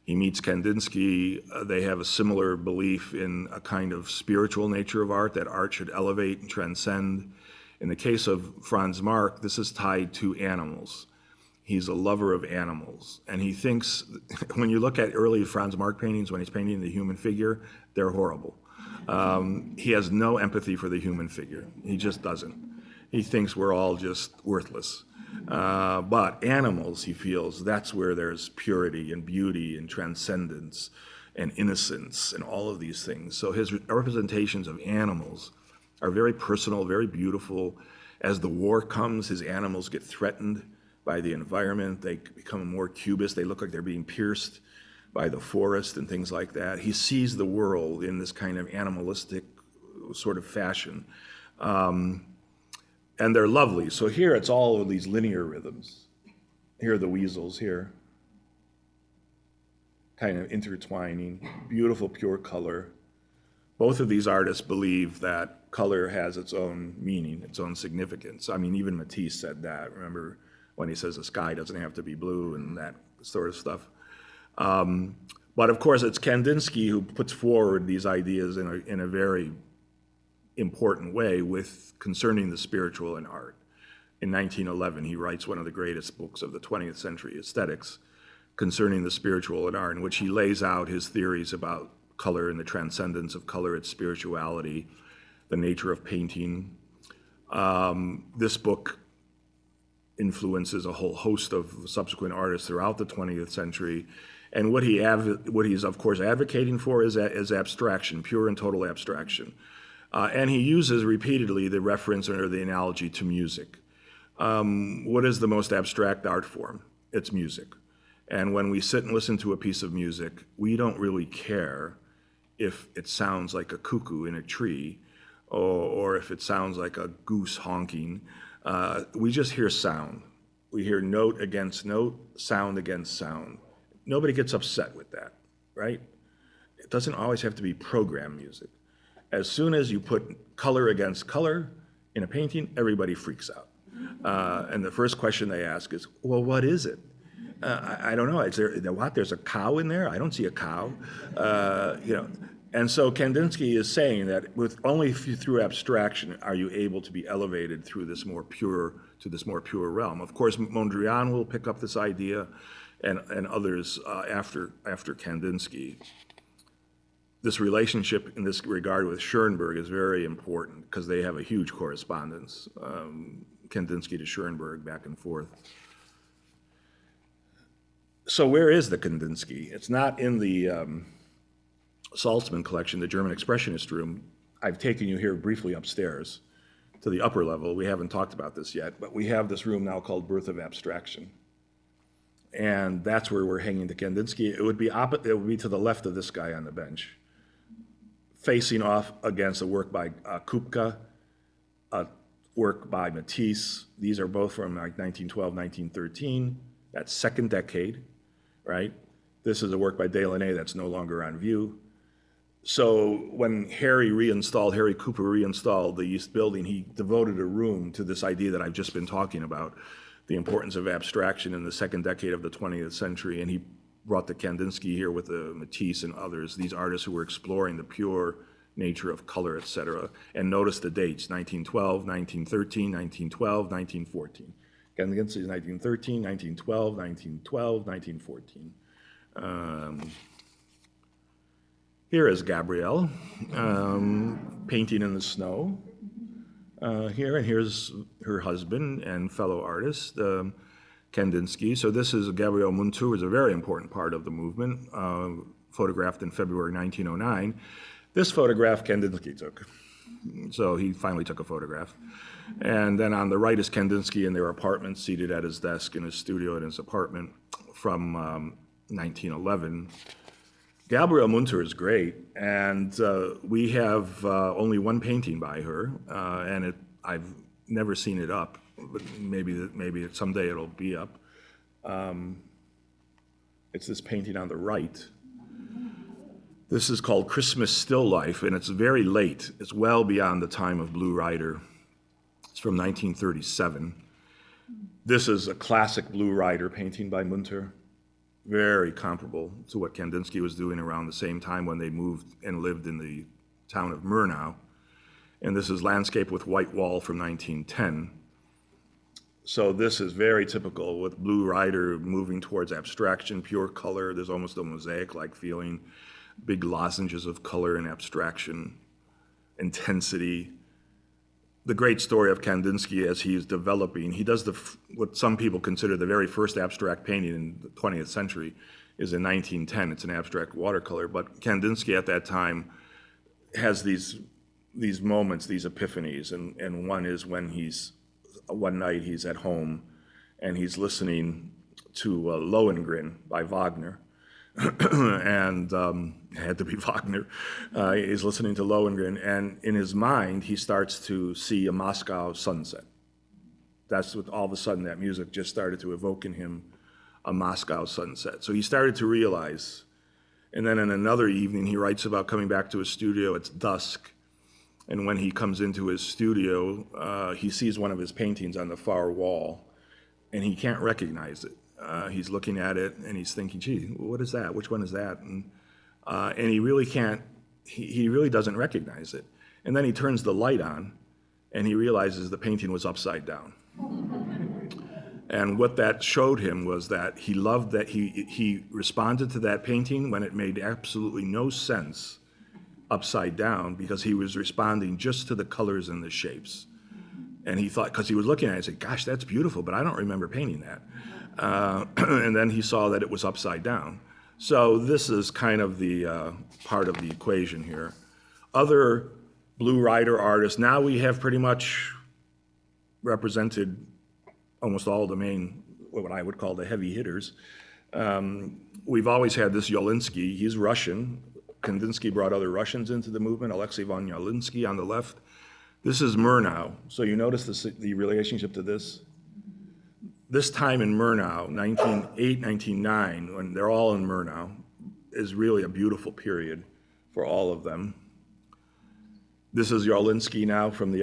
He meets Kandinsky. They have a similar belief in a kind of spiritual nature of art, that art should elevate and transcend. In the case of Franz Marc, this is tied to animals. He's a lover of animals. And he thinks, when you look at early Franz Marc paintings, when he's painting the human figure, they're horrible. He has no empathy for the human figure. He just doesn't. He thinks we're all just worthless. But animals, he feels, that's where there's purity and beauty and transcendence and innocence and all of these things. So his representations of animals are very personal, very beautiful. As the war comes, his animals get threatened by the environment. They become more cubist. They look like they're being pierced by the forest and things like that. He sees the world in this kind of animalistic sort of fashion. And they're lovely. So here it's all of these linear rhythms. Here are the weasels here, kind of intertwining, beautiful pure color. Both of these artists believe that color has its own meaning, its own significance. I mean, even Matisse said that. Remember when he says the sky doesn't have to be blue and that sort of stuff. But of course, it's Kandinsky who puts forward these ideas in a very important way concerning the spiritual in art. In 1911, he writes one of the greatest books of the 20th century, Aesthetics, concerning the spiritual in art, in which he lays out his theories about color and the transcendence of color, its spirituality, the nature of painting. This book influences a whole host of subsequent artists throughout the 20th century. And what he's of course advocating for is abstraction, pure and total abstraction. And he uses repeatedly the reference or the analogy to music. What is the most abstract art form? It's music. And when we sit and listen to a piece of music, we don't really care if it sounds like a cuckoo in a tree or if it sounds like a goose honking. We just hear sound. We hear note against note, sound against sound. Nobody gets upset with that, right? It doesn't always have to be programmed music. As soon as you put color against color in a painting, everybody freaks out. And the first question they ask is, well, what is it? I don't know. Is there what? There's a cow in there? I don't see a cow. And so Kandinsky is saying that only through abstraction are you able to be elevated through this more pure realm. Of course, Mondrian will pick up this idea, and others after Kandinsky. This relationship in this regard with Schoenberg is very important because they have a huge correspondence, Kandinsky to Schoenberg, back and forth. So where is the Kandinsky? It's not in the Saltzman collection, the German Expressionist room. I've taken you here briefly upstairs to the upper level. We haven't talked about this yet, but we have this room now called Birth of Abstraction. And that's where we're hanging the Kandinsky. It would be to the left of this guy on the bench, facing off against a work by Kupka, a work by Matisse. These are both from like 1912, 1913, that second decade, right? This is a work by Delaunay that's no longer on view. So when Harry Cooper reinstalled the East Building, he devoted a room to this idea that I've just been talking about, the importance of abstraction in the second decade of the 20th century. And he brought the Kandinsky here with the Matisse and others, these artists who were exploring the pure nature of color, et cetera. And notice the dates, 1912, 1913, 1912, 1914. Kandinsky is 1913, 1912, 1912, 1914. Here is Gabrielle, painting in the snow. Here, and here's her husband and fellow artist, Kandinsky. So this is Gabriel Munter, who is a very important part of the movement, photographed in February 1909. This photograph Kandinsky took. So he finally took a photograph. And then on the right is Kandinsky in their apartment, seated at his desk in his studio in his apartment from 1911. Gabrielle Munter is great, and we have only one painting by her, and I've never seen it up, but maybe someday it'll be up. It's this painting on the right. This is called Christmas Still Life, and it's very late. It's well beyond the time of Blue Rider. It's from 1937. This is a classic Blue Rider painting by Munter. Very comparable to what Kandinsky was doing around the same time when they moved and lived in the town of Murnau. And this is Landscape with White Wall from 1910. So this is very typical with Blue Rider moving towards abstraction, pure color. There's almost a mosaic-like feeling, big lozenges of color and abstraction, intensity. The great story of Kandinsky as he is developing, he does what some people consider the very first abstract painting in the 20th century is in 1910. It's an abstract watercolor, but Kandinsky at that time has these moments, these epiphanies, and one is when one night he's at home and he's listening to Lohengrin by Wagner. And it had to be Wagner. He's listening to Lohengrin, and in his mind, he starts to see a Moscow sunset. That's what all of a sudden that music just started to evoke in him, a Moscow sunset. So he started to realize, and then in another evening, he writes about coming back to his studio. It's dusk, and when he comes into his studio, he sees one of his paintings on the far wall, and he can't recognize it. He's looking at it and he's thinking, gee, what is that? Which one is that? And he really can't, he really doesn't recognize it. And then he turns the light on and he realizes the painting was upside down. And what that showed him was that he loved that he responded to that painting when it made absolutely no sense upside down, because he was responding just to the colors and the shapes. And he thought, because he was looking at it and said, gosh, that's beautiful, but I don't remember painting that. And then he saw that it was upside down. So this is kind of the part of the equation here. Other Blue Rider artists, now we have pretty much represented almost all the main, what I would call the heavy hitters. We've always had this Jawlensky, he's Russian. Kandinsky brought other Russians into the movement, Alexei von Jawlensky on the left. This is Murnau, so you notice the relationship to this? This time in Murnau, 1908, 1909, when they're all in Murnau, is really a beautiful period for all of them. This is Jawlensky now from the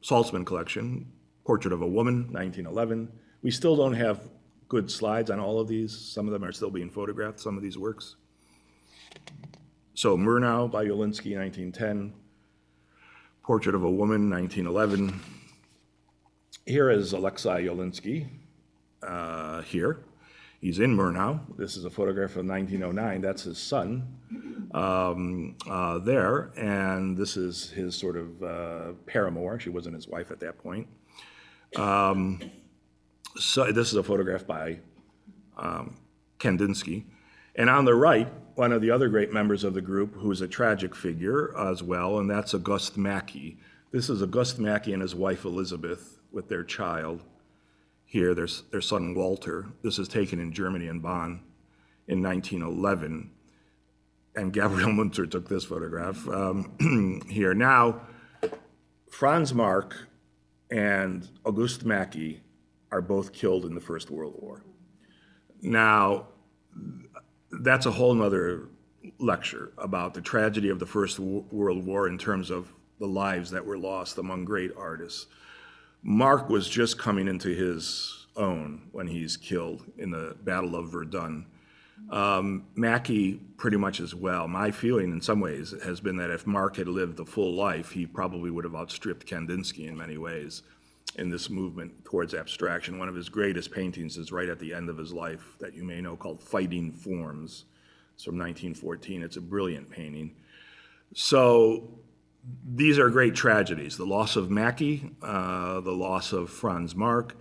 Saltzman collection, Portrait of a Woman, 1911. We still don't have good slides on all of these. Some of them are still being photographed, some of these works. So Murnau by Jawlensky, 1910. Portrait of a Woman, 1911. Here is Alexei Jawlensky, here. He's in Murnau. This is a photograph from 1909. That's his son there. And this is his sort of paramour. She wasn't his wife at that point. So this is a photograph by Kandinsky. And on the right, one of the other great members of the group, who is a tragic figure as well, and that's August Macke. This is August Macke and his wife Elizabeth with their child. Here, their son Walter. This is taken in Germany in Bonn in 1911. And Gabriel Munter took this photograph here. Now, Franz Marc and August Macke are both killed in the First World War. Now, that's a whole nother lecture about the tragedy of the First World War in terms of the lives that were lost among great artists. Mark was just coming into his own when he's killed in the Battle of Verdun. Mackie pretty much as well. My feeling in some ways has been that if Mark had lived a full life, he probably would have outstripped Kandinsky in many ways in this movement towards abstraction. One of his greatest paintings is right at the end of his life that you may know, called Fighting Forms. It's from 1914. It's a brilliant painting. So these are great tragedies. The loss of Mackie, the loss of Franz Marc.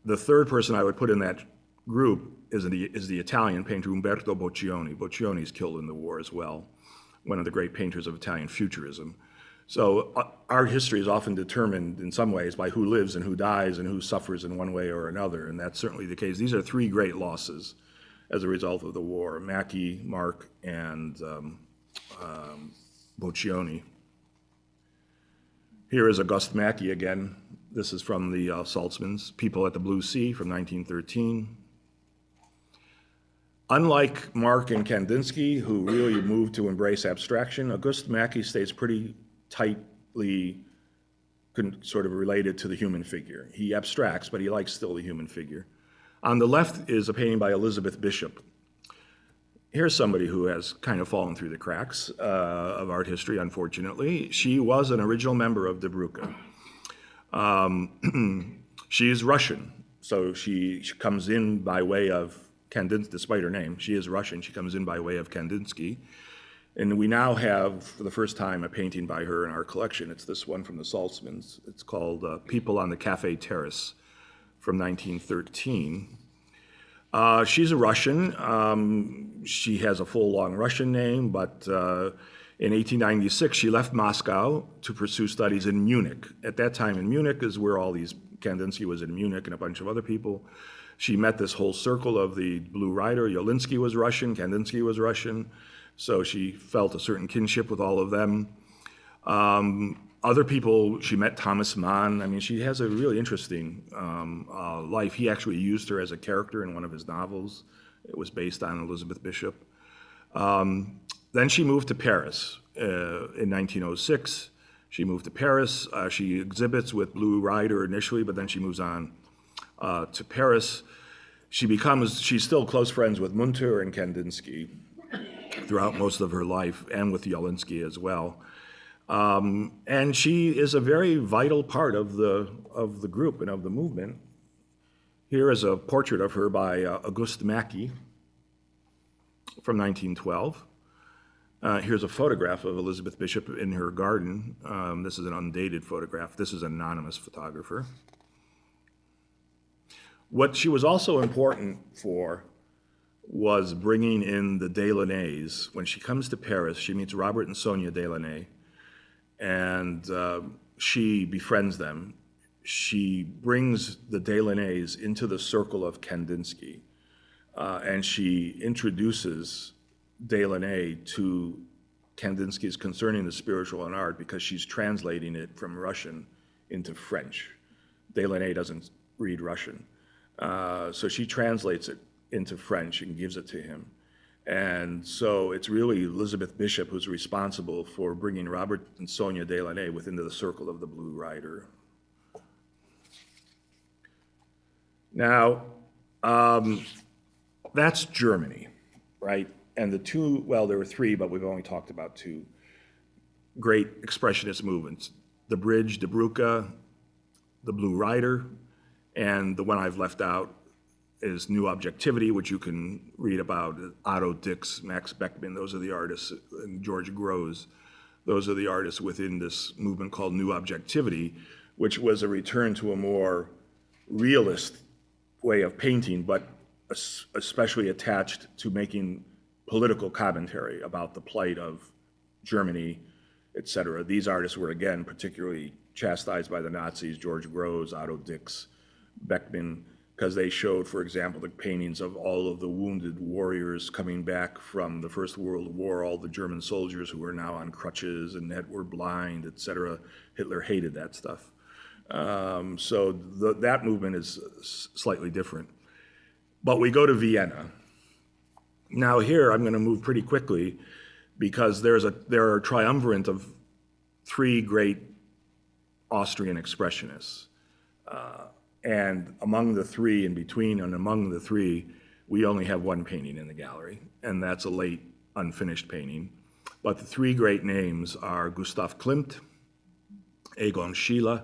The third person I would put in that group is the Italian painter Umberto Boccioni. Boccioni's killed in the war as well, one of the great painters of Italian futurism. So art history is often determined in some ways by who lives and who dies and who suffers in one way or another, and that's certainly the case. These are three great losses as a result of the war: Mackie, Marc, and Boccioni. Here is Auguste Mackie again. This is from the Saltzmans, People at the Blue Sea from 1913. Unlike Marc and Kandinsky, who really moved to embrace abstraction, Auguste Mackie stays pretty tightly sort of related to the human figure. He abstracts, but he likes still the human figure. On the left is a painting by Elizabeth Bishop. Here's somebody who has kind of fallen through the cracks of art history, unfortunately. She was an original member of Die Brücke. She's Russian, so she comes in by way of Kandinsky, despite her name. She is Russian. She comes in by way of Kandinsky. And we now have, for the first time, a painting by her in our collection. It's this one from the Saltzmans. It's called People on the Cafe Terrace from 1913. She's a Russian. She has a full, long Russian name, but in 1896, she left Moscow to pursue studies in Munich. At that time in Munich is where Kandinsky was in Munich and a bunch of other people. She met this whole circle of the Blue Rider. Jolinsky was Russian, Kandinsky was Russian, so she felt a certain kinship with all of them. Other people, she met Thomas Mann. I mean, she has a really interesting life. He actually used her as a character in one of his novels. It was based on Elizabeth Bishop. Then she moved to Paris in 1906. She moved to Paris. She exhibits with Blue Rider initially, but then she moves on to Paris. She's still close friends with Munter and Kandinsky throughout most of her life, and with Jolinsky as well. And she is a very vital part of the group and of the movement. Here is a portrait of her by Auguste Mackie from 1912. Here's a photograph of Elizabeth Bishop in her garden. This is an undated photograph. This is an anonymous photographer. What she was also important for was bringing in the Delaunay's. When she comes to Paris, she meets Robert and Sonia Delaunay, and she befriends them. She brings the Delaunay's into the circle of Kandinsky, and she introduces Delaunay to Kandinsky's concerning the spiritual in art because she's translating it from Russian into French. Delaunay doesn't read Russian. So she translates it into French and gives it to him. And so it's really Elizabeth Bishop who's responsible for bringing Robert and Sonia Delaunay within the circle of the Blue Rider. Now, that's Germany, right? And the two, well, there were three, but we've only talked about two great expressionist movements: the Bridge, Die Brücke, the Blue Rider, and the one I've left out is New Objectivity, which you can read about. Otto Dix, Max Beckmann, those are the artists, and George Grosz. Those are the artists within this movement called New Objectivity, which was a return to a more realist way of painting, but especially attached to making political commentary about the plight of Germany, et cetera. These artists were, again, particularly chastised by the Nazis: George Grosz, Otto Dix, Beckmann, because they showed, for example, the paintings of all of the wounded warriors coming back from the First World War, all the German soldiers who were now on crutches and that were blind, et cetera. Hitler hated that stuff. So that movement is slightly different. But we go to Vienna. Now here, I'm going to move pretty quickly because there are a triumvirate of three great Austrian expressionists. And among the three, in between and among the three, we only have one painting in the gallery, and that's a late unfinished painting. But the three great names are Gustav Klimt, Egon Schiele,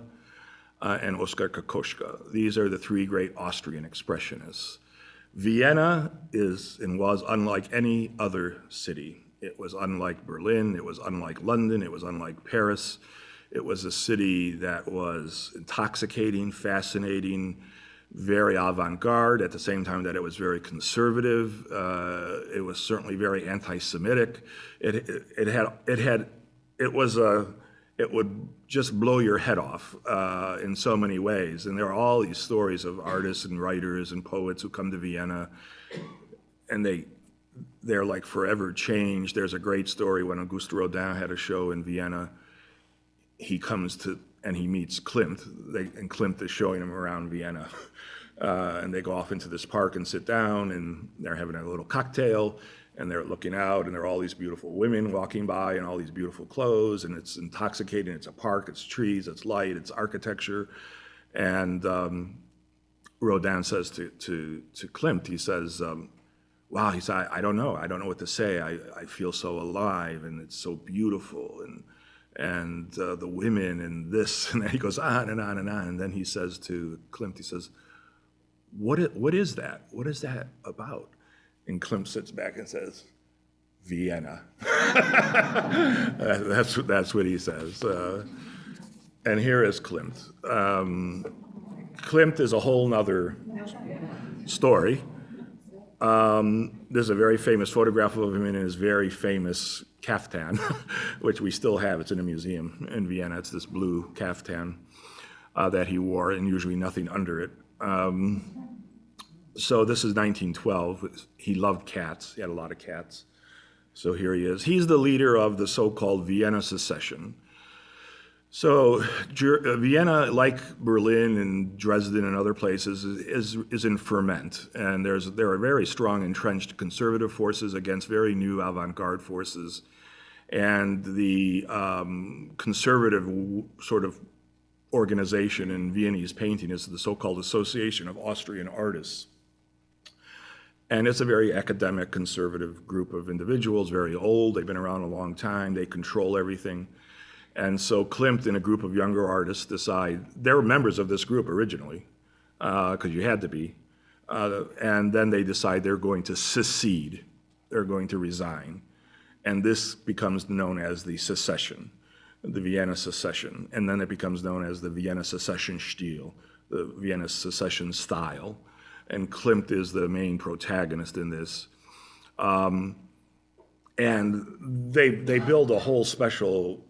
and Oskar Kokoschka. These are the three great Austrian expressionists. Vienna is and was unlike any other city. It was unlike Berlin, it was unlike London, it was unlike Paris. It was a city that was intoxicating, fascinating, very avant-garde at the same time that it was very conservative. It was certainly very anti-Semitic. It would just blow your head off in so many ways. And there are all these stories of artists and writers and poets who come to Vienna, and they're like forever changed. There's a great story when Auguste Rodin had a show in Vienna. He comes to, and he meets Klimt, and Klimt is showing him around Vienna. And they go off into this park and sit down, and they're having a little cocktail, and they're looking out, and there are all these beautiful women walking by in all these beautiful clothes, and it's intoxicating. It's a park, it's trees, it's light, it's architecture. And Rodin says to Klimt, he says, wow, he said, I don't know what to say. I feel so alive, and it's so beautiful, and the women and this, and then he goes on and on and on. And then he says to Klimt, he says, what is that? What is that about? And Klimt sits back and says, Vienna. That's what he says. And here is Klimt. Klimt is a whole nother story. There's a very famous photograph of him in his very famous kaftan, which we still have. It's in a museum in Vienna. It's this blue kaftan that he wore, and usually nothing under it. So this is 1912. He loved cats. He had a lot of cats. So here he is. He's the leader of the so-called Vienna Secession. So Vienna, like Berlin and Dresden and other places, is in ferment. And there are very strong entrenched conservative forces against very new avant-garde forces. And the conservative sort of organization in Viennese painting is the so-called Association of Austrian Artists. And it's a very academic, conservative group of individuals, very old. They've been around a long time. They control everything. And so Klimt and a group of younger artists decide, they were members of this group originally, because you had to be. And then they decide they're going to secede. They're going to resign. And this becomes known as the secession, the Vienna Secession. And then it becomes known as the Vienna Secession Stil, the Vienna Secession style. And Klimt is the main protagonist in this. And they build a whole special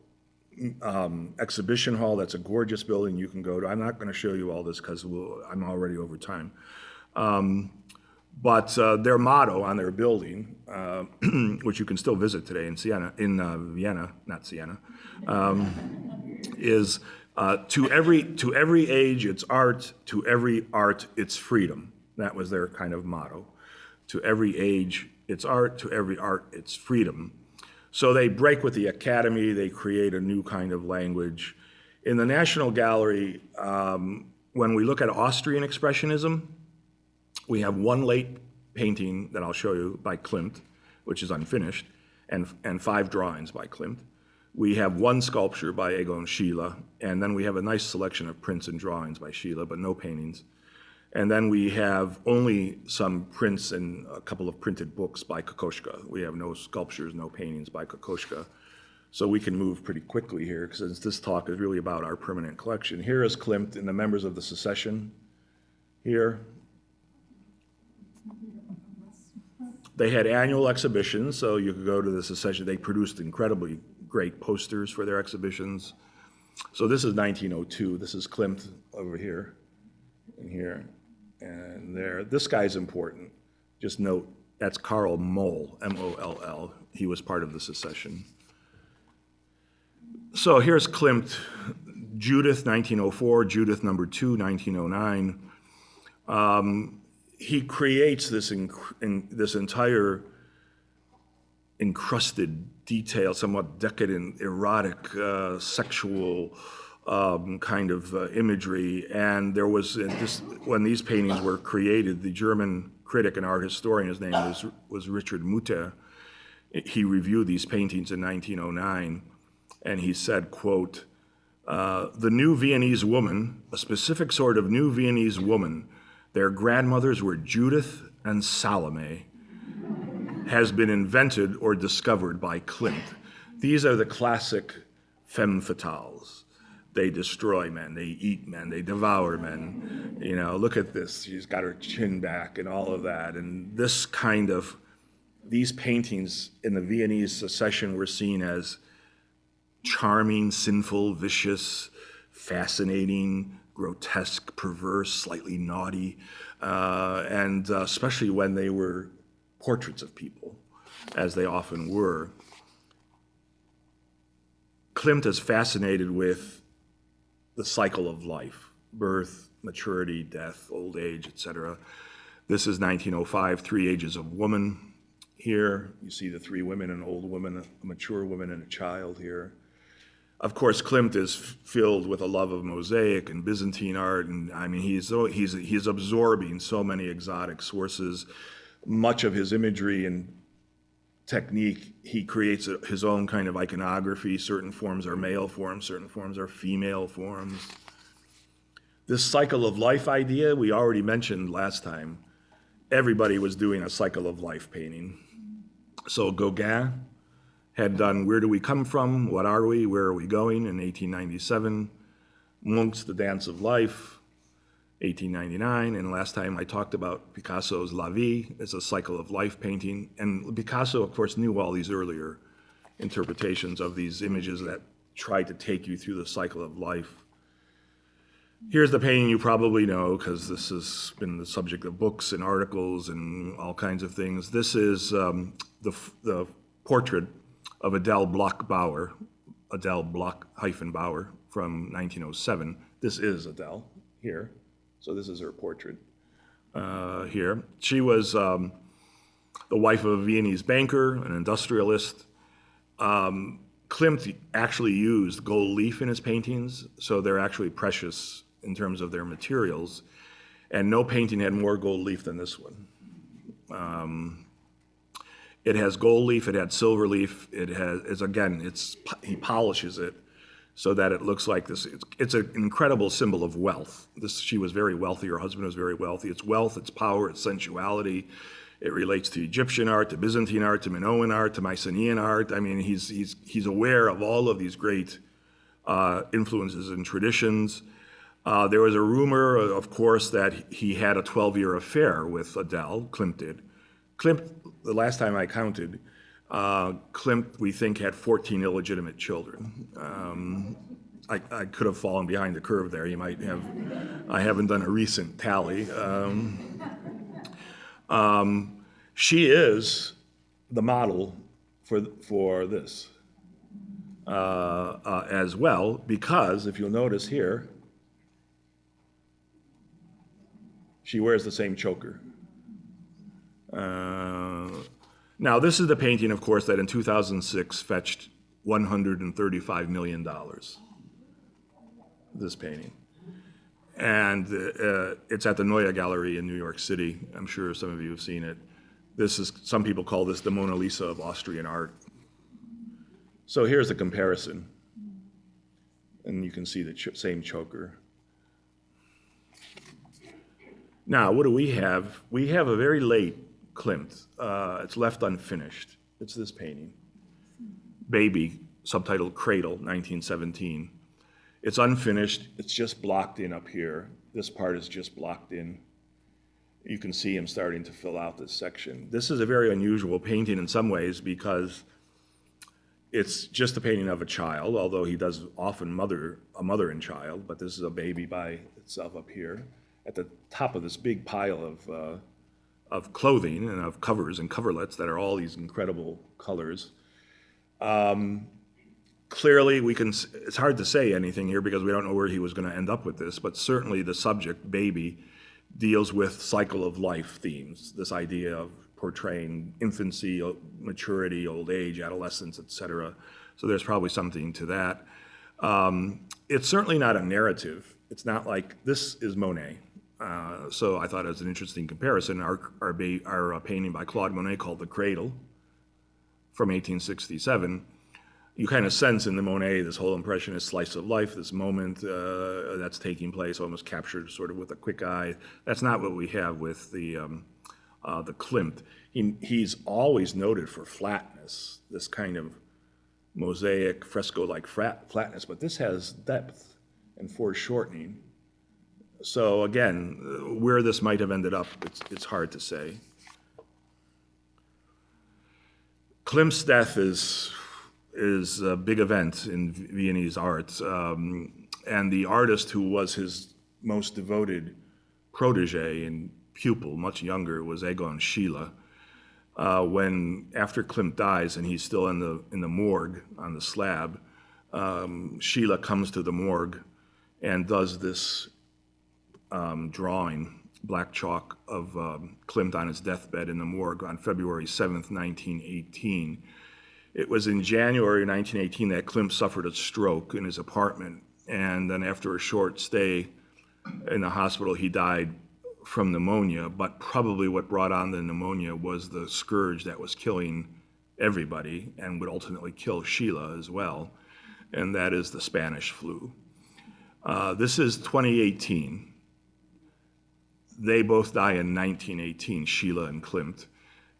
exhibition hall that's a gorgeous building you can go to. I'm not going to show you all this because I'm already over time. But their motto on their building, which you can still visit today in Vienna, not Siena, is to every age it's art, to every art it's freedom. That was their kind of motto. To every age it's art, to every art it's freedom. So they break with the academy, they create a new kind of language. In the National Gallery, when we look at Austrian Expressionism, we have one late painting that I'll show you by Klimt, which is unfinished, and 5 drawings by Klimt. We have one sculpture by Egon Schiele, and then we have a nice selection of prints and drawings by Schiele, but no paintings. And then we have only some prints and a couple of printed books by Kokoschka. We have no sculptures, no paintings by Kokoschka. So we can move pretty quickly here, because this talk is really about our permanent collection. Here is Klimt and the members of the secession here. They had annual exhibitions, so you could go to the secession. They produced incredibly great posters for their exhibitions. So this is 1902. This is Klimt over here and here. And there, this guy's important. Just note, that's Karl Moll, M-O-L-L. He was part of the secession. So here's Klimt, Judith, 1904, Judith number 2, 1909. he creates this this entire encrusted, detailed, somewhat decadent, erotic, sexual kind of imagery. And there was when these paintings were created, the German critic and art historian, his name was Richard Mutter. He reviewed these paintings in 1909, and he said, quote, "The new Viennese woman, a specific sort of new Viennese woman, their grandmothers were Judith and Salome, has been invented or discovered by Klimt." These are the classic femme fatales. They destroy men, they eat men, they devour men. You know, look at this, she's got her chin back and all of that. And this kind of, these paintings in the Viennese Secession were seen as charming, sinful, vicious, fascinating, grotesque, perverse, slightly naughty, and especially when they were portraits of people, as they often were. Klimt is fascinated with the cycle of life, birth, maturity, death, old age, etc. This is 1905, Three Ages of Woman. Here, you see the three women, an old woman, a mature woman, and a child here. Of course, Klimt is filled with a love of mosaic and Byzantine art, and I mean, he's absorbing so many exotic sources. Much of his imagery and technique, he creates his own kind of iconography. Certain forms are male forms, certain forms are female forms. This cycle of life idea, we already mentioned last time. Everybody was doing a cycle of life painting. So Gauguin had done Where Do We Come From? What Are We? Where Are We Going? In 1897. Munch's The Dance of Life, 1899. And last time I talked about Picasso's La Vie as a cycle of life painting. And Picasso, of course, knew all these earlier interpretations of these images that tried to take you through the cycle of life. Here's the painting you probably know, because this has been the subject of books and articles and all kinds of things. This is the portrait of Adele Bloch-Bauer, Adele Bloch-Bauer from 1907. This is Adele here. So this is her portrait here. She was the wife of a Viennese banker, an industrialist. Klimt actually used gold leaf in his paintings, so they're actually precious in terms of their materials. And no painting had more gold leaf than this one. It has gold leaf, it had silver leaf, he polishes it so that it looks like this. It's an incredible symbol of wealth. She was very wealthy, her husband was very wealthy. It's wealth, it's power, it's sensuality. It relates to Egyptian art, to Byzantine art, to Minoan art, to Mycenaean art. I mean, he's aware of all of these great influences and traditions. There was a rumor, of course, that he had a 12-year affair with Adele, Klimt did. Klimt, the last time I counted, Klimt, we think, had 14 illegitimate children. I could have fallen behind the curve there. You might have. I haven't done a recent tally. She is the model for this as well, because if you'll notice here, she wears the same choker. Now, this is the painting, of course, that in 2006 fetched $135 million, this painting. And it's at the Neue Gallery in New York City. I'm sure some of you have seen it. Some people call this the Mona Lisa of Austrian art. So here's the comparison. And you can see the same choker. Now, what do we have? We have a very late Klimt. It's left unfinished. It's this painting. Baby, subtitled Cradle, 1917. It's unfinished. It's just blocked in up here. This part is just blocked in. You can see him starting to fill out this section. This is a very unusual painting in some ways because it's just a painting of a child, although he does often a mother and child, but this is a baby by itself up here at the top of this big pile of clothing and of covers and coverlets that are all these incredible colors. Clearly, it's hard to say anything here because we don't know where he was going to end up with this, but certainly the subject, baby, deals with cycle of life themes, this idea of portraying infancy, maturity, old age, adolescence, et cetera. So there's probably something to that. It's certainly not a narrative. It's not like this is Monet. So I thought it was an interesting comparison. Our painting by Claude Monet called The Cradle from 1867, you kind of sense in the Monet this whole impressionist slice of life, this moment that's taking place, almost captured sort of with a quick eye. That's not what we have with the Klimt. He's always noted for flatness, this kind of mosaic, fresco-like flatness, but this has depth and foreshortening. So again, where this might have ended up, it's hard to say. Klimt's death is a big event in Viennese art, and the artist who was his most devoted protege and pupil, much younger, was Egon Schiele. When after Klimt dies and he's still in the morgue on the slab, Schiele comes to the morgue and does this drawing, black chalk, of Klimt on his deathbed in the morgue on February 7th, 1918. It was in January 1918 that Klimt suffered a stroke in his apartment, and then after a short stay in the hospital, he died from pneumonia, but probably what brought on the pneumonia was the scourge that was killing everybody and would ultimately kill Schiele as well, and that is the Spanish flu. This is 2018. They both die in 1918, Schiele and Klimt.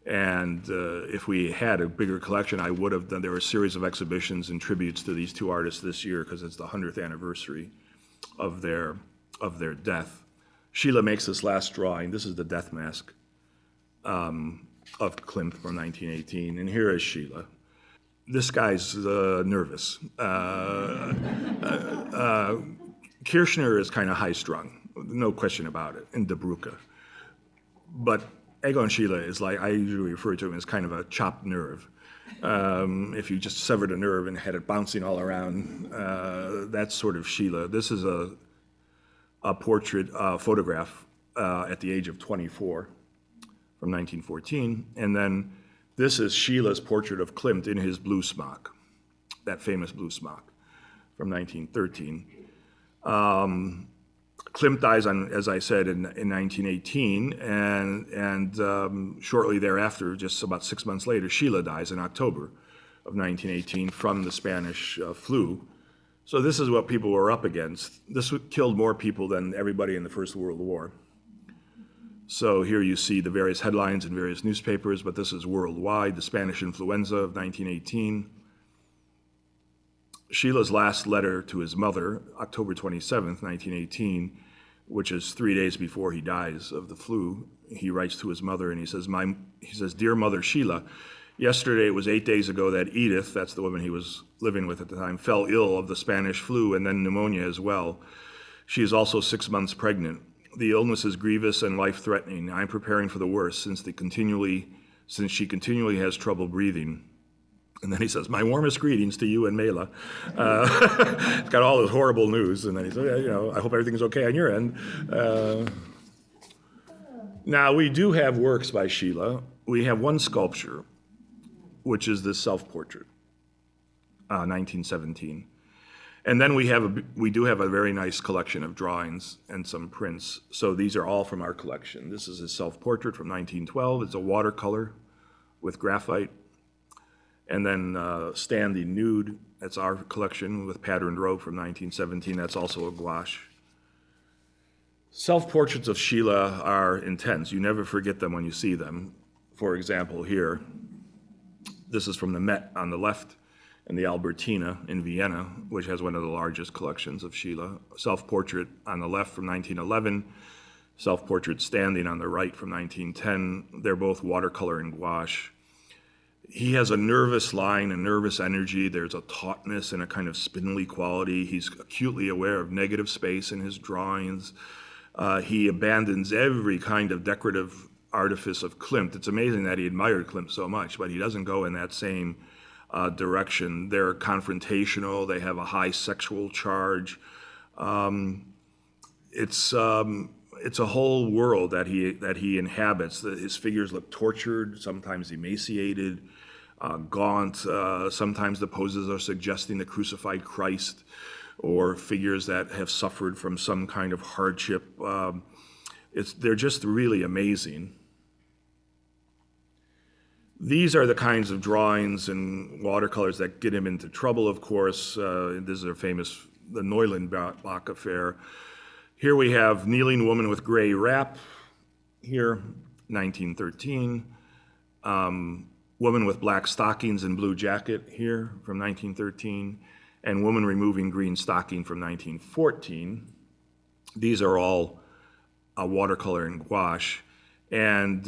And if we had a bigger collection, I would have done, there were a series of exhibitions and tributes to these two artists this year because it's the 100th anniversary of their death. Schiele makes this last drawing. This is the death mask of Klimt from 1918, and here is Schiele. This guy's nervous. Kirchner is kind of high-strung, no question about it, and De Broeke. But Egon Schiele is like, I usually refer to him as kind of a chopped nerve. If you just severed a nerve and had it bouncing all around, that's sort of Schiele. This is a portrait photograph at the age of 24 from 1914. And then this is Schiele's portrait of Klimt in his blue smock, that famous blue smock from 1913. Klimt dies, as I said, in 1918, and shortly thereafter, just about 6 months later, Schiele dies in October of 1918 from the Spanish flu. So this is what people were up against. This killed more people than everybody in the First World War. So here you see the various headlines in various newspapers, but this is worldwide, the Spanish influenza of 1918. Schiele's last letter to his mother, October 27th, 1918, which is 3 days before he dies of the flu, he writes to his mother and he says, "Dear Mother Schiele, yesterday, it was 8 days ago that Edith," that's the woman he was living with at the time, "fell ill of the Spanish flu and then pneumonia as well. She is also 6 months pregnant. The illness is grievous and life-threatening. I'm preparing for the worst since she continually has trouble breathing." And then he says, "My warmest greetings to you and Mela." It's got all this horrible news. And then he says, "I hope everything is okay on your end." Now, we do have works by Schiele. We have one sculpture, which is this self-portrait, 1917. And then we do have a very nice collection of drawings and some prints. So these are all from our collection. This is a self-portrait from 1912. It's a watercolor with graphite. And then Standing Nude, that's our collection with patterned rope from 1917. That's also a gouache. Self-portraits of Schiele are intense. You never forget them when you see them. For example, here, this is from the Met on the left and the Albertina in Vienna, which has one of the largest collections of Schiele. Self-portrait on the left from 1911, self-portrait standing on the right from 1910. They're both watercolor and gouache. He has a nervous line, a nervous energy. There's a tautness and a kind of spindly quality. He's acutely aware of negative space in his drawings. He abandons every kind of decorative artifice of Klimt. It's amazing that he admired Klimt so much, but he doesn't go in that same direction. They're confrontational. They have a high sexual charge. It's it's a whole world that he inhabits. His figures look tortured, sometimes emaciated, gaunt. Sometimes the poses are suggesting the crucified Christ or figures that have suffered from some kind of hardship. They're just really amazing. These are the kinds of drawings and watercolors that get him into trouble, of course. This is a famous, the Neulenbach affair. Here we have Kneeling Woman with Gray Wrap, here, 1913. Woman with Black Stockings and Blue Jacket, here, from 1913. And Woman Removing Green Stocking from 1914. These are all watercolor and gouache. And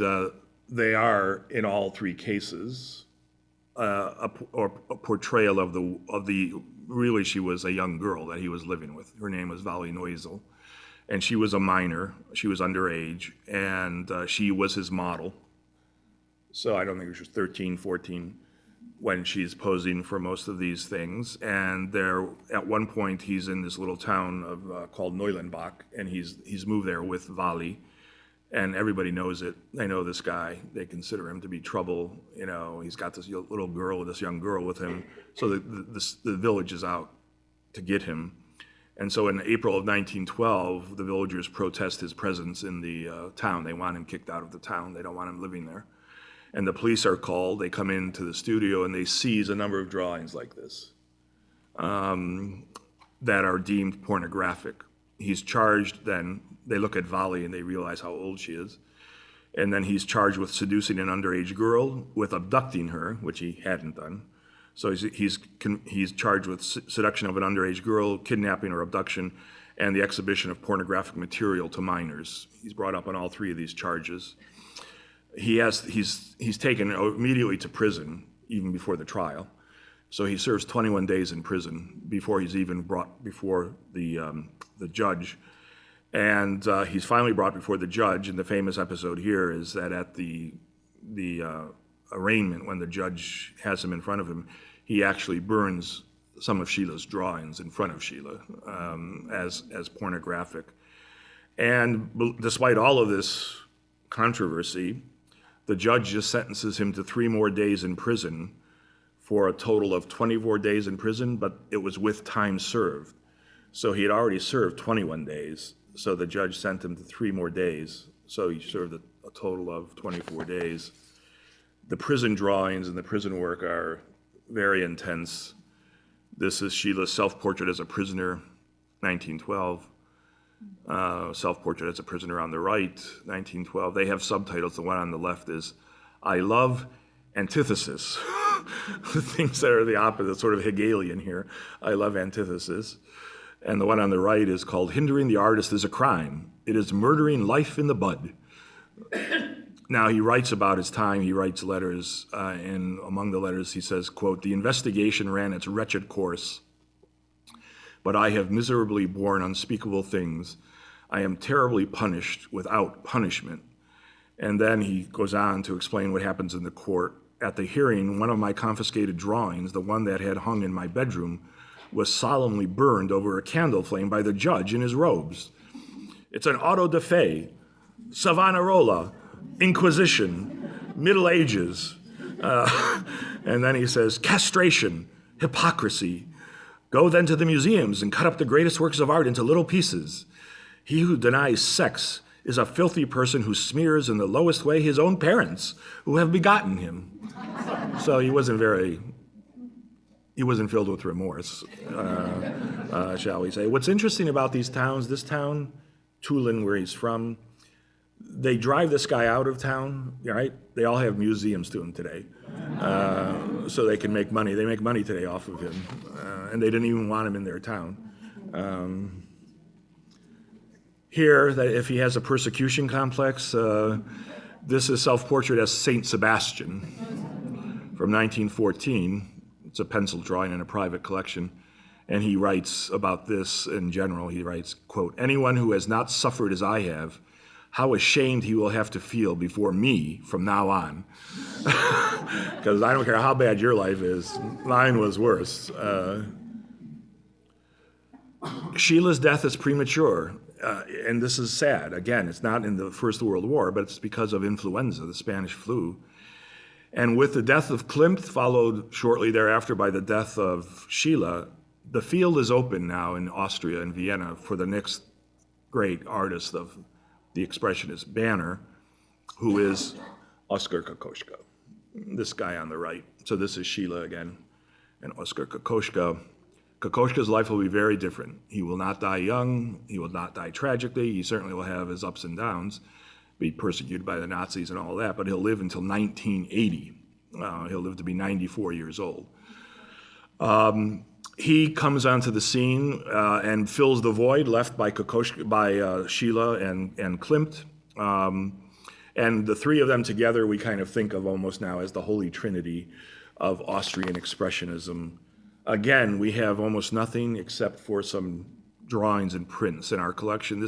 they are, in all three cases, a portrayal of the really, she was a young girl that he was living with. Her name was Vali Neusel, and she was a minor. She was underage, and she was his model. So I don't think she was 13, 14 when she's posing for most of these things. And there, at one point, he's in this little town called Neulenbach, and he's moved there with Vali. And everybody knows it. They know this guy. They consider him to be trouble. You know, he's got this little girl, this young girl with him. So the village is out to get him. And so in April of 1912, the villagers protest his presence in the town. They want him kicked out of the town. They don't want him living there. And the police are called. They come into the studio and they seize a number of drawings like this that are deemed pornographic. He's charged then. They look at Vali and they realize how old she is. And then he's charged with seducing an underage girl, with abducting her, which he hadn't done. So he's charged with seduction of an underage girl, kidnapping or abduction, and the exhibition of pornographic material to minors. He's brought up on all three of these charges. He's taken immediately to prison, even before the trial. So he serves 21 days in prison before he's even brought before the judge. And he's finally brought before the judge, and the famous episode here is that at the arraignment, when the judge has him in front of him, he actually burns some of Sheila's drawings in front of Sheila as pornographic. And despite all of this controversy, the judge just sentences him to 3 more days in prison for a total of 24 days in prison, but it was with time served. So he had already served 21 days. So the judge sent him to 3 more days. So he served a total of 24 days. The prison drawings and the prison work are very intense. This is Sheila's self-portrait as a prisoner, 1912. Self-portrait as a prisoner on the right, 1912. They have subtitles. The one on the left is, I love antithesis. The things that are the opposite, sort of Hegelian here. I love antithesis. And the one on the right is called Hindering the Artist is a Crime. It is murdering life in the bud. Now, he writes about his time. He writes letters, and among the letters he says, quote, the investigation ran its wretched course, but I have miserably borne unspeakable things. I am terribly punished without punishment. And then he goes on to explain what happens in the court. At the hearing, one of my confiscated drawings, the one that had hung in my bedroom, was solemnly burned over a candle flame by the judge in his robes. It's an auto da fe, Savonarola, Inquisition, Middle Ages. And then he says, castration, hypocrisy. Go then to the museums and cut up the greatest works of art into little pieces. He who denies sex is a filthy person who smears in the lowest way his own parents who have begotten him. So he wasn't filled with remorse, shall we say. What's interesting about these towns, this town, Tulln, where he's from, they drive this guy out of town, right? They all have museums to him today, so they can make money. They make money today off of him, and they didn't even want him in their town. Here, that if he has a persecution complex, this is self-portrait as Saint Sebastian from 1914. It's a pencil drawing in a private collection. And he writes about this in general. He writes, quote, anyone who has not suffered as I have, how ashamed he will have to feel before me from now on. Because I don't care how bad your life is, mine was worse. Sheila's death is premature. and this is sad. Again, it's not in the First World War, but it's because of influenza, the Spanish flu. And with the death of Klimt, followed shortly thereafter by the death of Schiele, the field is open now in Austria and Vienna for the next great artist of the Expressionist banner, who is Oskar Kokoschka, this guy on the right. So this is Schiele again, and Oskar Kokoschka. Kokoschka's life will be very different. He will not die young. He will not die tragically. He certainly will have his ups and downs, be persecuted by the Nazis and all that, but he'll live until 1980. He'll live to be 94 years old. He comes onto the scene and fills the void left by Schiele and Klimt. And the three of them together we kind of think of almost now as the holy trinity of Austrian Expressionism. Again, we have almost nothing except for some drawings and prints in our collection.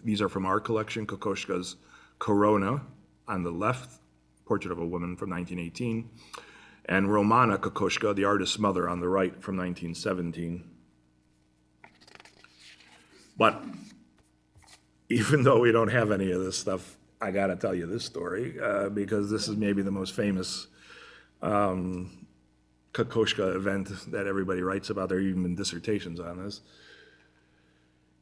These are from our collection, Kokoschka's Corona on the left, portrait of a woman from 1918, and Romana Kokoschka, the artist's mother, on the right from 1917. But even though we don't have any of this stuff, I gotta tell you this story because this is maybe the most famous Kokoschka event that everybody writes about. There have even been dissertations on this.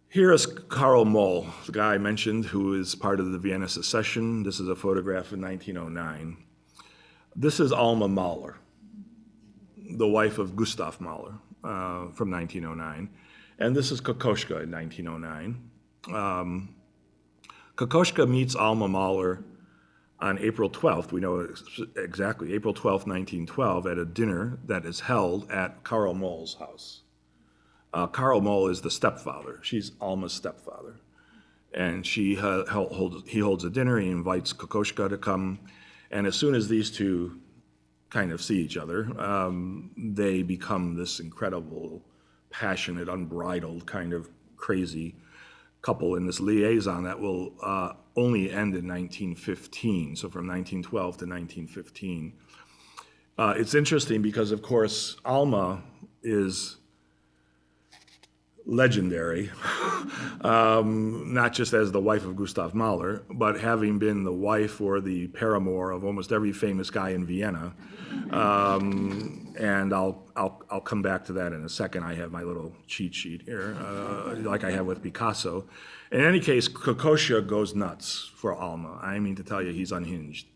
Here is Karl Moll, the guy I mentioned, who is part of the Vienna Secession. This is a photograph in 1909. This is Alma Mahler, the wife of Gustav Mahler from 1909. And this is Kokoschka in 1909. Kokoschka meets Alma Mahler on April 12th, we know exactly, April 12th, 1912, at a dinner that is held at Karl Moll's house. Karl Moll is the stepfather. She's Alma's stepfather. And he holds a dinner, he invites Kokoschka to come, and as soon as these two kind of see each other, they become this incredible, passionate, unbridled, kind of crazy couple in this liaison that will only end in 1915, so from 1912 to 1915. It's interesting because, of course, Alma is legendary, not just as the wife of Gustav Mahler, but having been the wife or the paramour of almost every famous guy in Vienna. And I'll come back to that in a second. I have my little cheat sheet here, like I have with Picasso. In any case, Kokoschka goes nuts for Alma. I mean to tell you, he's unhinged.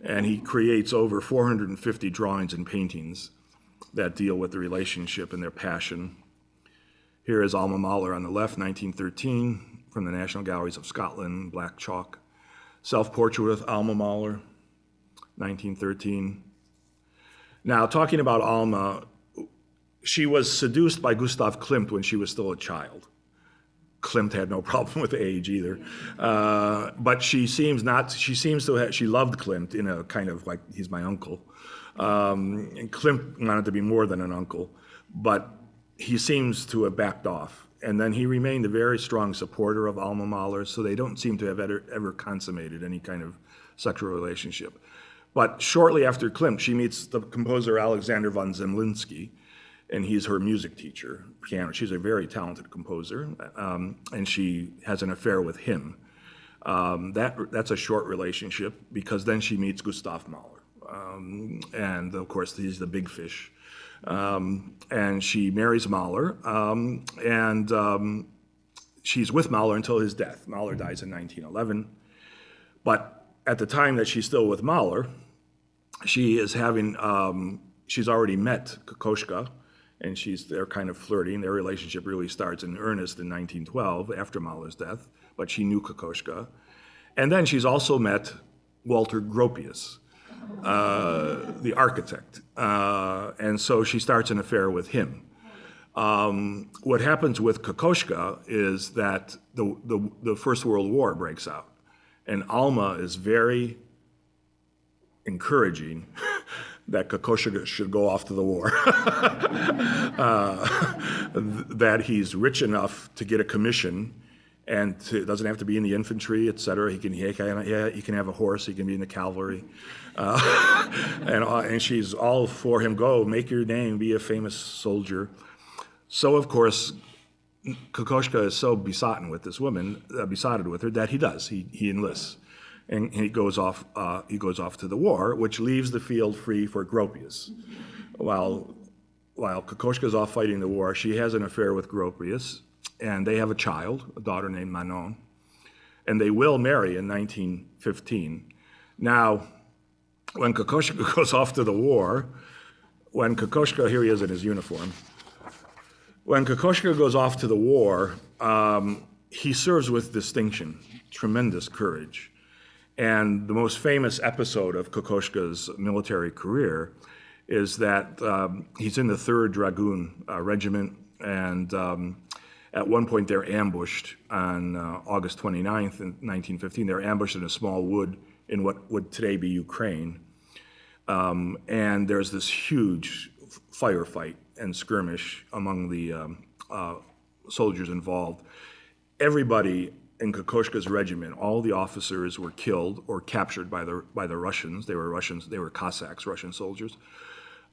And he creates over 450 drawings and paintings that deal with the relationship and their passion. Here is Alma Mahler on the left, 1913, from the National Galleries of Scotland, black chalk. Self-portrait with Alma Mahler, 1913. Now, talking about Alma, she was seduced by Gustav Klimt when she was still a child. Klimt had no problem with age either. But she loved Klimt in a kind of like, he's my uncle. And Klimt wanted to be more than an uncle, but he seems to have backed off. And then he remained a very strong supporter of Alma Mahler, so they don't seem to have ever consummated any kind of sexual relationship. But shortly after Klimt, she meets the composer Alexander von Zemlinsky, and he's her music teacher, piano. She's a very talented composer, and she has an affair with him. That's a short relationship because then she meets Gustav Mahler. And of course, he's the big fish. And she marries Mahler, and she's with Mahler until his death. Mahler dies in 1911. But at the time that she's still with Mahler, she is she's already met Kokoschka, and they're kind of flirting. Their relationship really starts in earnest in 1912 after Mahler's death, but she knew Kokoschka. And then she's also met Walter Gropius, the architect, and so she starts an affair with him. What happens with Kokoschka is that the First World War breaks out, and Alma is very encouraging that Kokoschka should go off to the war, that he's rich enough to get a commission, and doesn't have to be in the infantry, et cetera. He can have a horse, he can be in the cavalry. And she's all for him, go, make your name, be a famous soldier. So, of course, Kokoschka is so besotted with this woman, besotted with her, that he does. He enlists, and he goes off. He goes off to the war, which leaves the field free for Gropius. While Kokoschka is off fighting the war, she has an affair with Gropius, and they have a child, a daughter named Manon, and they will marry in 1915. Now, when Kokoschka goes off to the war, here he is in his uniform. When Kokoschka goes off to the war, he serves with distinction, tremendous courage. And the most famous episode of Kokoschka's military career is that he's in the 3rd Dragoon Regiment, and at one point they're ambushed on August 29th in 1915. They're ambushed in a small wood in what would today be Ukraine. And there's this huge firefight and skirmish among the soldiers involved. Everybody in Kokoschka's regiment, all the officers were killed or captured by the Russians. They were Cossacks, Russian soldiers.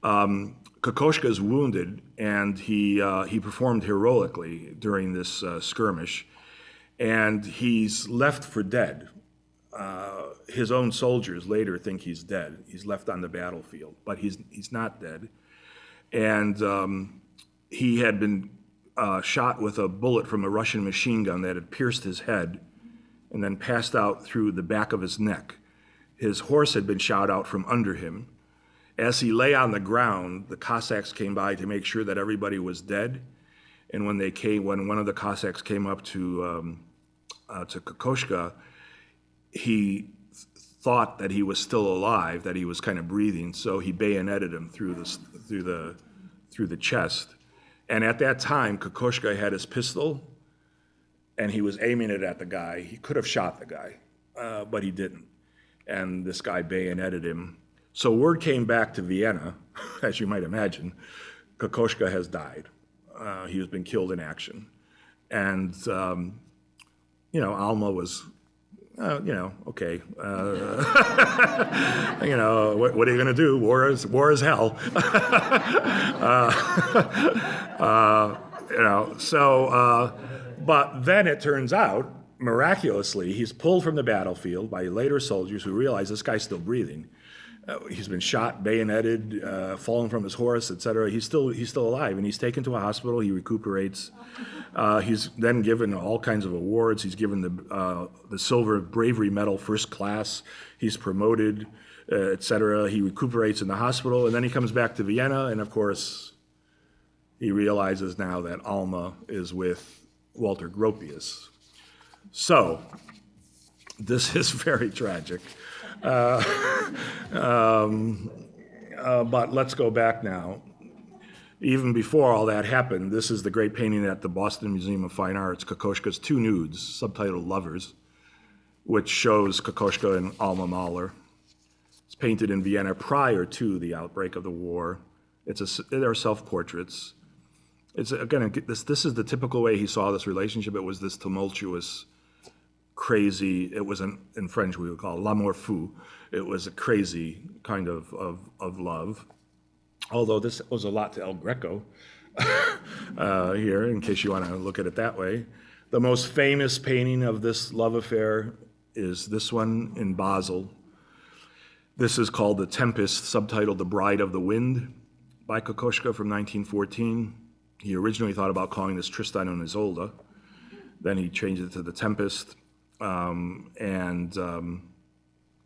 Kokoschka is wounded, and he performed heroically during this skirmish, and he's left for dead. His own soldiers later think he's dead. He's left on the battlefield, but he's not dead. And he had been shot with a bullet from a Russian machine gun that had pierced his head and then passed out through the back of his neck. His horse had been shot out from under him. As he lay on the ground, the Cossacks came by to make sure that everybody was dead. And when one of the Cossacks came up to Kokoschka, he thought that he was still alive, that he was kind of breathing, so he bayoneted him through the chest. And at that time, Kokoschka had his pistol, and he was aiming it at the guy. He could have shot the guy, but he didn't. And this guy bayoneted him. So word came back to Vienna, as you might imagine, Kokoschka has died. He has been killed in action. And, Alma was, okay. What are you going to do? War is hell. But then it turns out, miraculously, he's pulled from the battlefield by later soldiers who realize this guy's still breathing. He's been shot, bayoneted, fallen from his horse, etc. He's still alive, and he's taken to a hospital. He recuperates. He's then given all kinds of awards. He's given the Silver Bravery Medal, first class. He's promoted, etc. He recuperates in the hospital, and then he comes back to Vienna, and of course, he realizes now that Alma is with Walter Gropius. So, this is very tragic. But let's go back now. Even before all that happened, this is the great painting at the Boston Museum of Fine Arts, Kokoschka's Two Nudes, subtitled Lovers, which shows Kokoschka and Alma Mahler. It's painted in Vienna prior to the outbreak of the war. They're self-portraits. It's, again, this is the typical way he saw this relationship. It was this tumultuous, crazy, it was in French we would call l'amour fou. It was a crazy kind of love. Although this owes a lot to El Greco here, in case you want to look at it that way. The most famous painting of this love affair is this one in Basel. This is called The Tempest, subtitled The Bride of the Wind, by Kokoschka from 1914. He originally thought about calling this Tristan and Isolde. Then he changed it to The Tempest.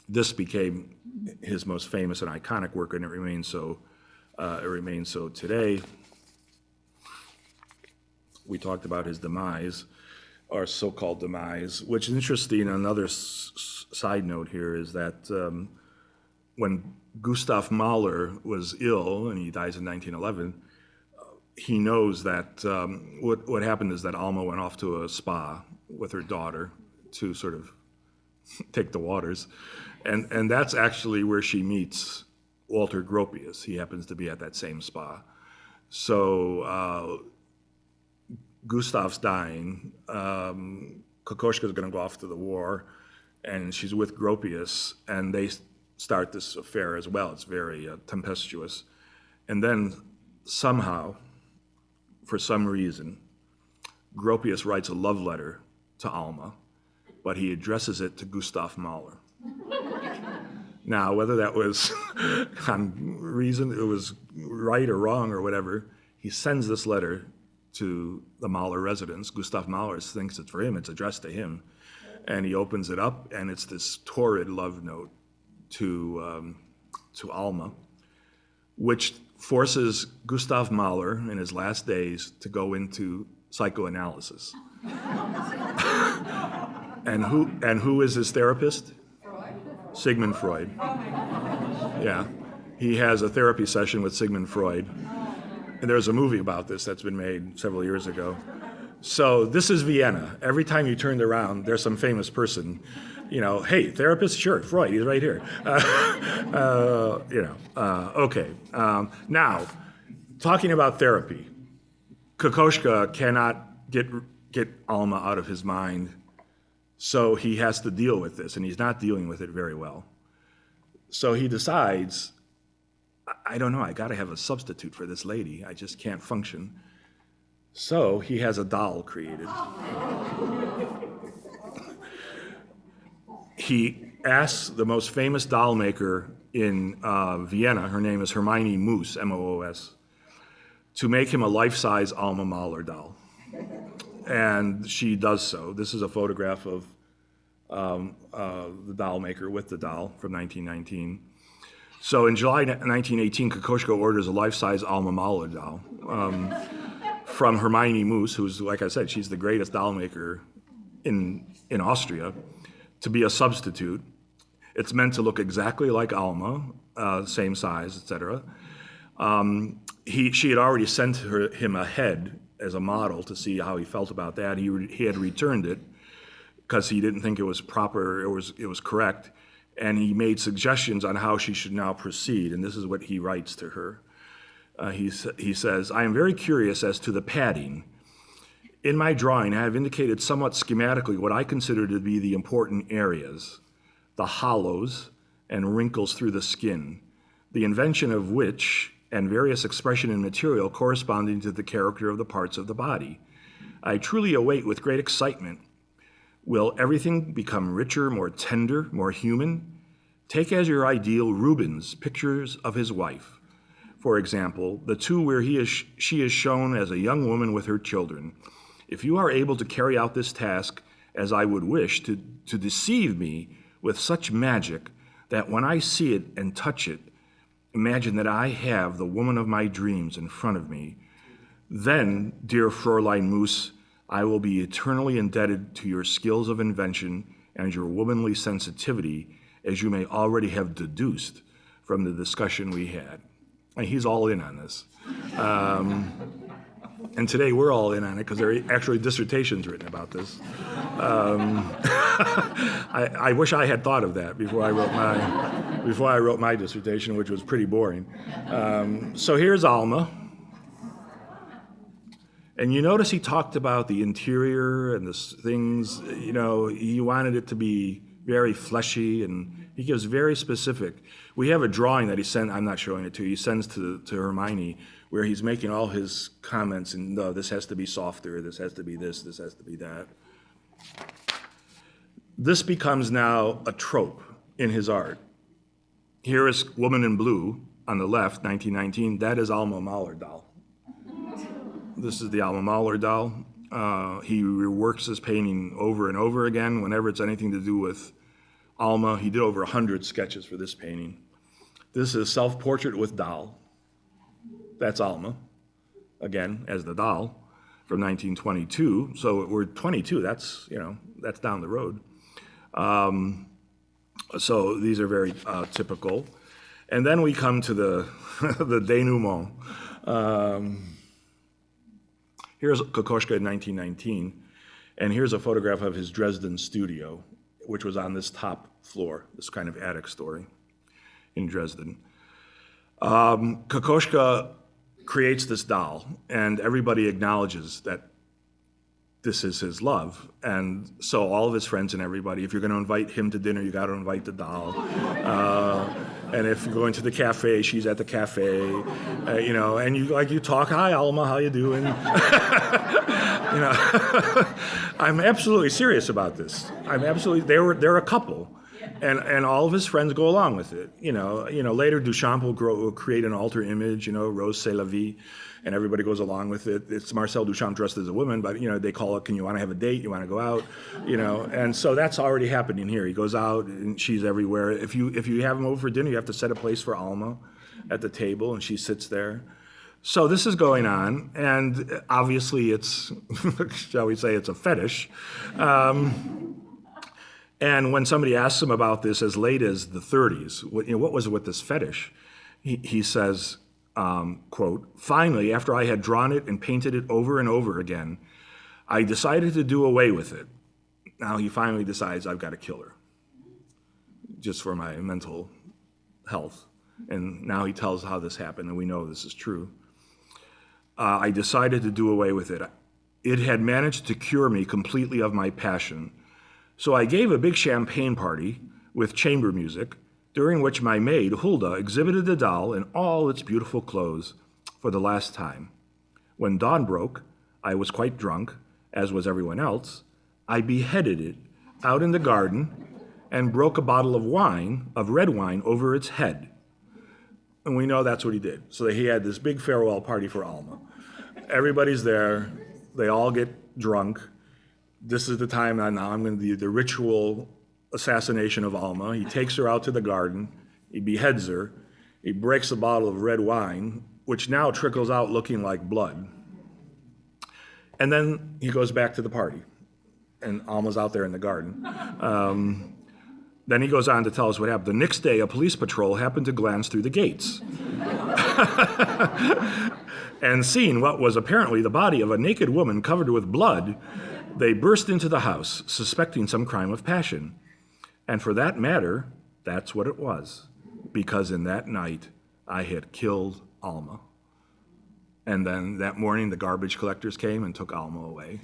This became his most famous and iconic work, and it remains so today. We talked about his demise, or so-called demise, which is interesting. Another side note here is that when Gustav Mahler was ill, and he dies in 1911, he knows that what happened is that Alma went off to a spa with her daughter to sort of take the waters. And that's actually where she meets Walter Gropius. He happens to be at that same spa. So Gustav's dying. Kokoschka's going to go off to the war, and she's with Gropius, and they start this affair as well. It's very tempestuous. And then somehow, for some reason, Gropius writes a love letter to Alma, but he addresses it to Gustav Mahler. Now, whether that was on reason, it was right or wrong or whatever, he sends this letter to the Mahler residence. Gustav Mahler thinks it's for him, it's addressed to him. And he opens it up, and it's this torrid love note to Alma, which forces Gustav Mahler in his last days to go into psychoanalysis. And who is his therapist? Sigmund Freud. Yeah, he has a therapy session with Sigmund Freud. And there's a movie about this that's been made several years ago. So this is Vienna. Every time you turned around, there's some famous person. You know, hey, therapist? Sure, Freud, he's right here. Okay. Now, talking about therapy, Kokoschka cannot get Alma out of his mind, so he has to deal with this, and he's not dealing with it very well. So he decides, I don't know, I gotta have a substitute for this lady. I just can't function. So he has a doll created. He asks the most famous doll maker in Vienna, her name is Hermine Moos, M-O-O-S, to make him a life-size Alma Mahler doll. And she does so. This is a photograph of the doll maker with the doll from 1919. So in July 1918, Kokoschka orders a life-size Alma Mahler doll from Hermine Moos, who's, like I said, she's the greatest doll maker in Austria, to be a substitute. It's meant to look exactly like Alma, same size, etc. She had already sent him a head as a model to see how he felt about that. He had returned it because he didn't think it was proper, it was correct, and he made suggestions on how she should now proceed, and this is what he writes to her. He says, I am very curious as to the padding. In my drawing, I have indicated somewhat schematically what I consider to be the important areas, the hollows and wrinkles through the skin, the invention of which and various expression in material corresponding to the character of the parts of the body. I truly await with great excitement. Will everything become richer, more tender, more human? Take as your ideal Rubens' pictures of his wife. For example, the two where she is shown as a young woman with her children. If you are able to carry out this task as I would wish, to deceive me with such magic that when I see it and touch it, imagine that I have the woman of my dreams in front of me, then, dear Fräulein Moos, I will be eternally indebted to your skills of invention and your womanly sensitivity, as you may already have deduced from the discussion we had. And he's all in on this. And today we're all in on it because there are actually dissertations written about this. I wish I had thought of that before I wrote my dissertation, which was pretty boring. So here's Alma. And you notice he talked about the interior and the things, you know, he wanted it to be very fleshy, and he gives very specific. We have a drawing that he sent, I'm not showing it to you, he sends to Hermione, where he's making all his comments, and no, this has to be softer, this has to be this has to be that. This becomes now a trope in his art. Here is Woman in Blue on the left, 1919, that is Alma Mahler doll. This is the Alma Mahler doll. He reworks his painting over and over again whenever it's anything to do with Alma. He did over 100 sketches for this painting. This is Self-Portrait with Doll. That's Alma, again, as the doll, from 1922. So we're 22, that's down the road. So these are very typical. And then we come to the denouement. Here's Kokoschka in 1919, and here's a photograph of his Dresden studio, which was on this top floor, this kind of attic story in Dresden. Kokoschka creates this doll, and everybody acknowledges that this is his love. And so all of his friends and everybody, if you're going to invite him to dinner, you got to invite the doll. And if you go into the cafe, she's at the cafe, you know, and you talk, hi, Alma, how you doing? You know, I'm absolutely serious about this. They're a couple. And all of his friends go along with it. You know, later Duchamp will create an alter image, you know, Rose c'est la vie, and everybody goes along with it. It's Marcel Duchamp dressed as a woman, but, you know, they call it, can you want to have a date? You want to go out? You know, and so that's already happening here. He goes out and she's everywhere. If you have him over for dinner, you have to set a place for Alma at the table, and she sits there. So this is going on, and obviously it's, shall we say, it's a fetish. And when somebody asks him about this as late as the 30s, what was it with this fetish? He says, quote, finally, after I had drawn it and painted it over and over again, I decided to do away with it. Now he finally decides I've got to kill her, just for my mental health. And now he tells how this happened, and we know this is true. I decided to do away with it. It had managed to cure me completely of my passion. So I gave a big champagne party with chamber music, during which my maid, Hulda, exhibited the doll in all its beautiful clothes for the last time. When dawn broke, I was quite drunk, as was everyone else. I beheaded it out in the garden and broke a bottle of red wine, over its head. And we know that's what he did. So he had this big farewell party for Alma. Everybody's there. They all get drunk. This is the time now I'm going to do the ritual assassination of Alma. He takes her out to the garden. He beheads her. He breaks a bottle of red wine, which now trickles out looking like blood. And then he goes back to the party. And Alma's out there in the garden. Then he goes on to tell us what happened. The next day, a police patrol happened to glance through the gates. And seeing what was apparently the body of a naked woman covered with blood, they burst into the house, suspecting some crime of passion. And for that matter, that's what it was, because in that night, I had killed Alma. And then that morning, the garbage collectors came and took Alma away.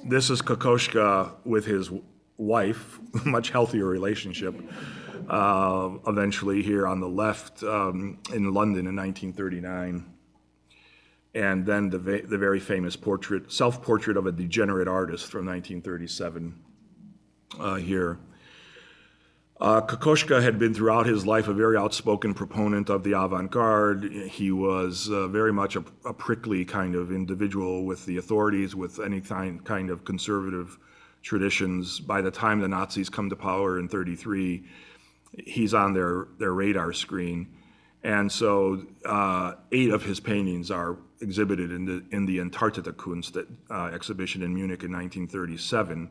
This is Kokoschka with his wife, much healthier relationship, eventually here on the left in London in 1939. And then the very famous self-portrait of a degenerate artist from 1937 here. Kokoschka had been throughout his life a very outspoken proponent of the avant-garde. He was very much a prickly kind of individual with the authorities, with any kind of conservative traditions. By the time the Nazis come to power in 1933, he's on their radar screen. And so 8 of his paintings are exhibited in the Entartetenkunst exhibition in Munich in 1937.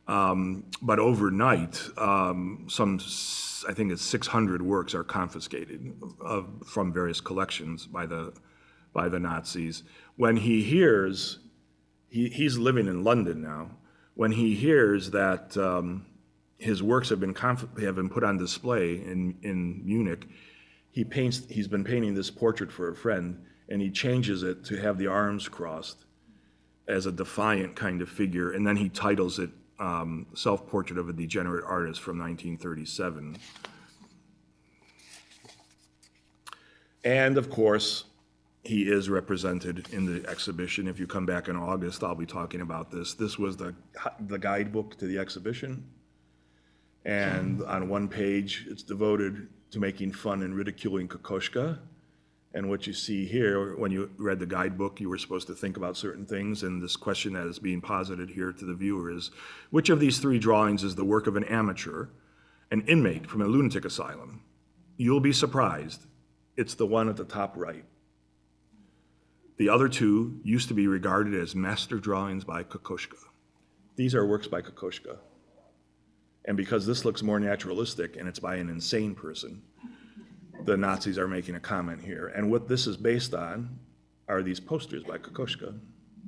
But overnight, I think it's 600 works are confiscated from various collections by the Nazis. When he hears, he's living in London now, when he hears that his works have been put on display in Munich, he's been painting this portrait for a friend, and he changes it to have the arms crossed as a defiant kind of figure, and then he titles it Self-Portrait of a Degenerate Artist from 1937. And of course, he is represented in the exhibition. If you come back in August, I'll be talking about this. This was the guidebook to the exhibition. And on one page, it's devoted to making fun and ridiculing Kokoschka. And what you see here, when you read the guidebook, you were supposed to think about certain things, and this question that is being posited here to the viewer is, which of these 3 drawings is the work of an amateur, an inmate from a lunatic asylum? You'll be surprised. It's the one at the top right. The other 2 used to be regarded as master drawings by Kokoschka. These are works by Kokoschka. And because this looks more naturalistic and it's by an insane person, the Nazis are making a comment here. And what this is based on are these posters by Kokoschka.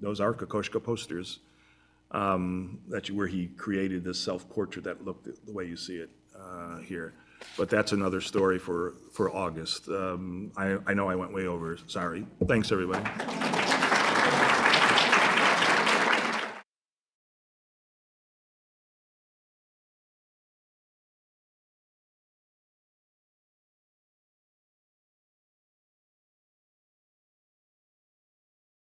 Those are Kokoschka posters where he created this self-portrait that looked the way you see it here. But that's another story for August. I know I went way over, sorry. Thanks, everybody.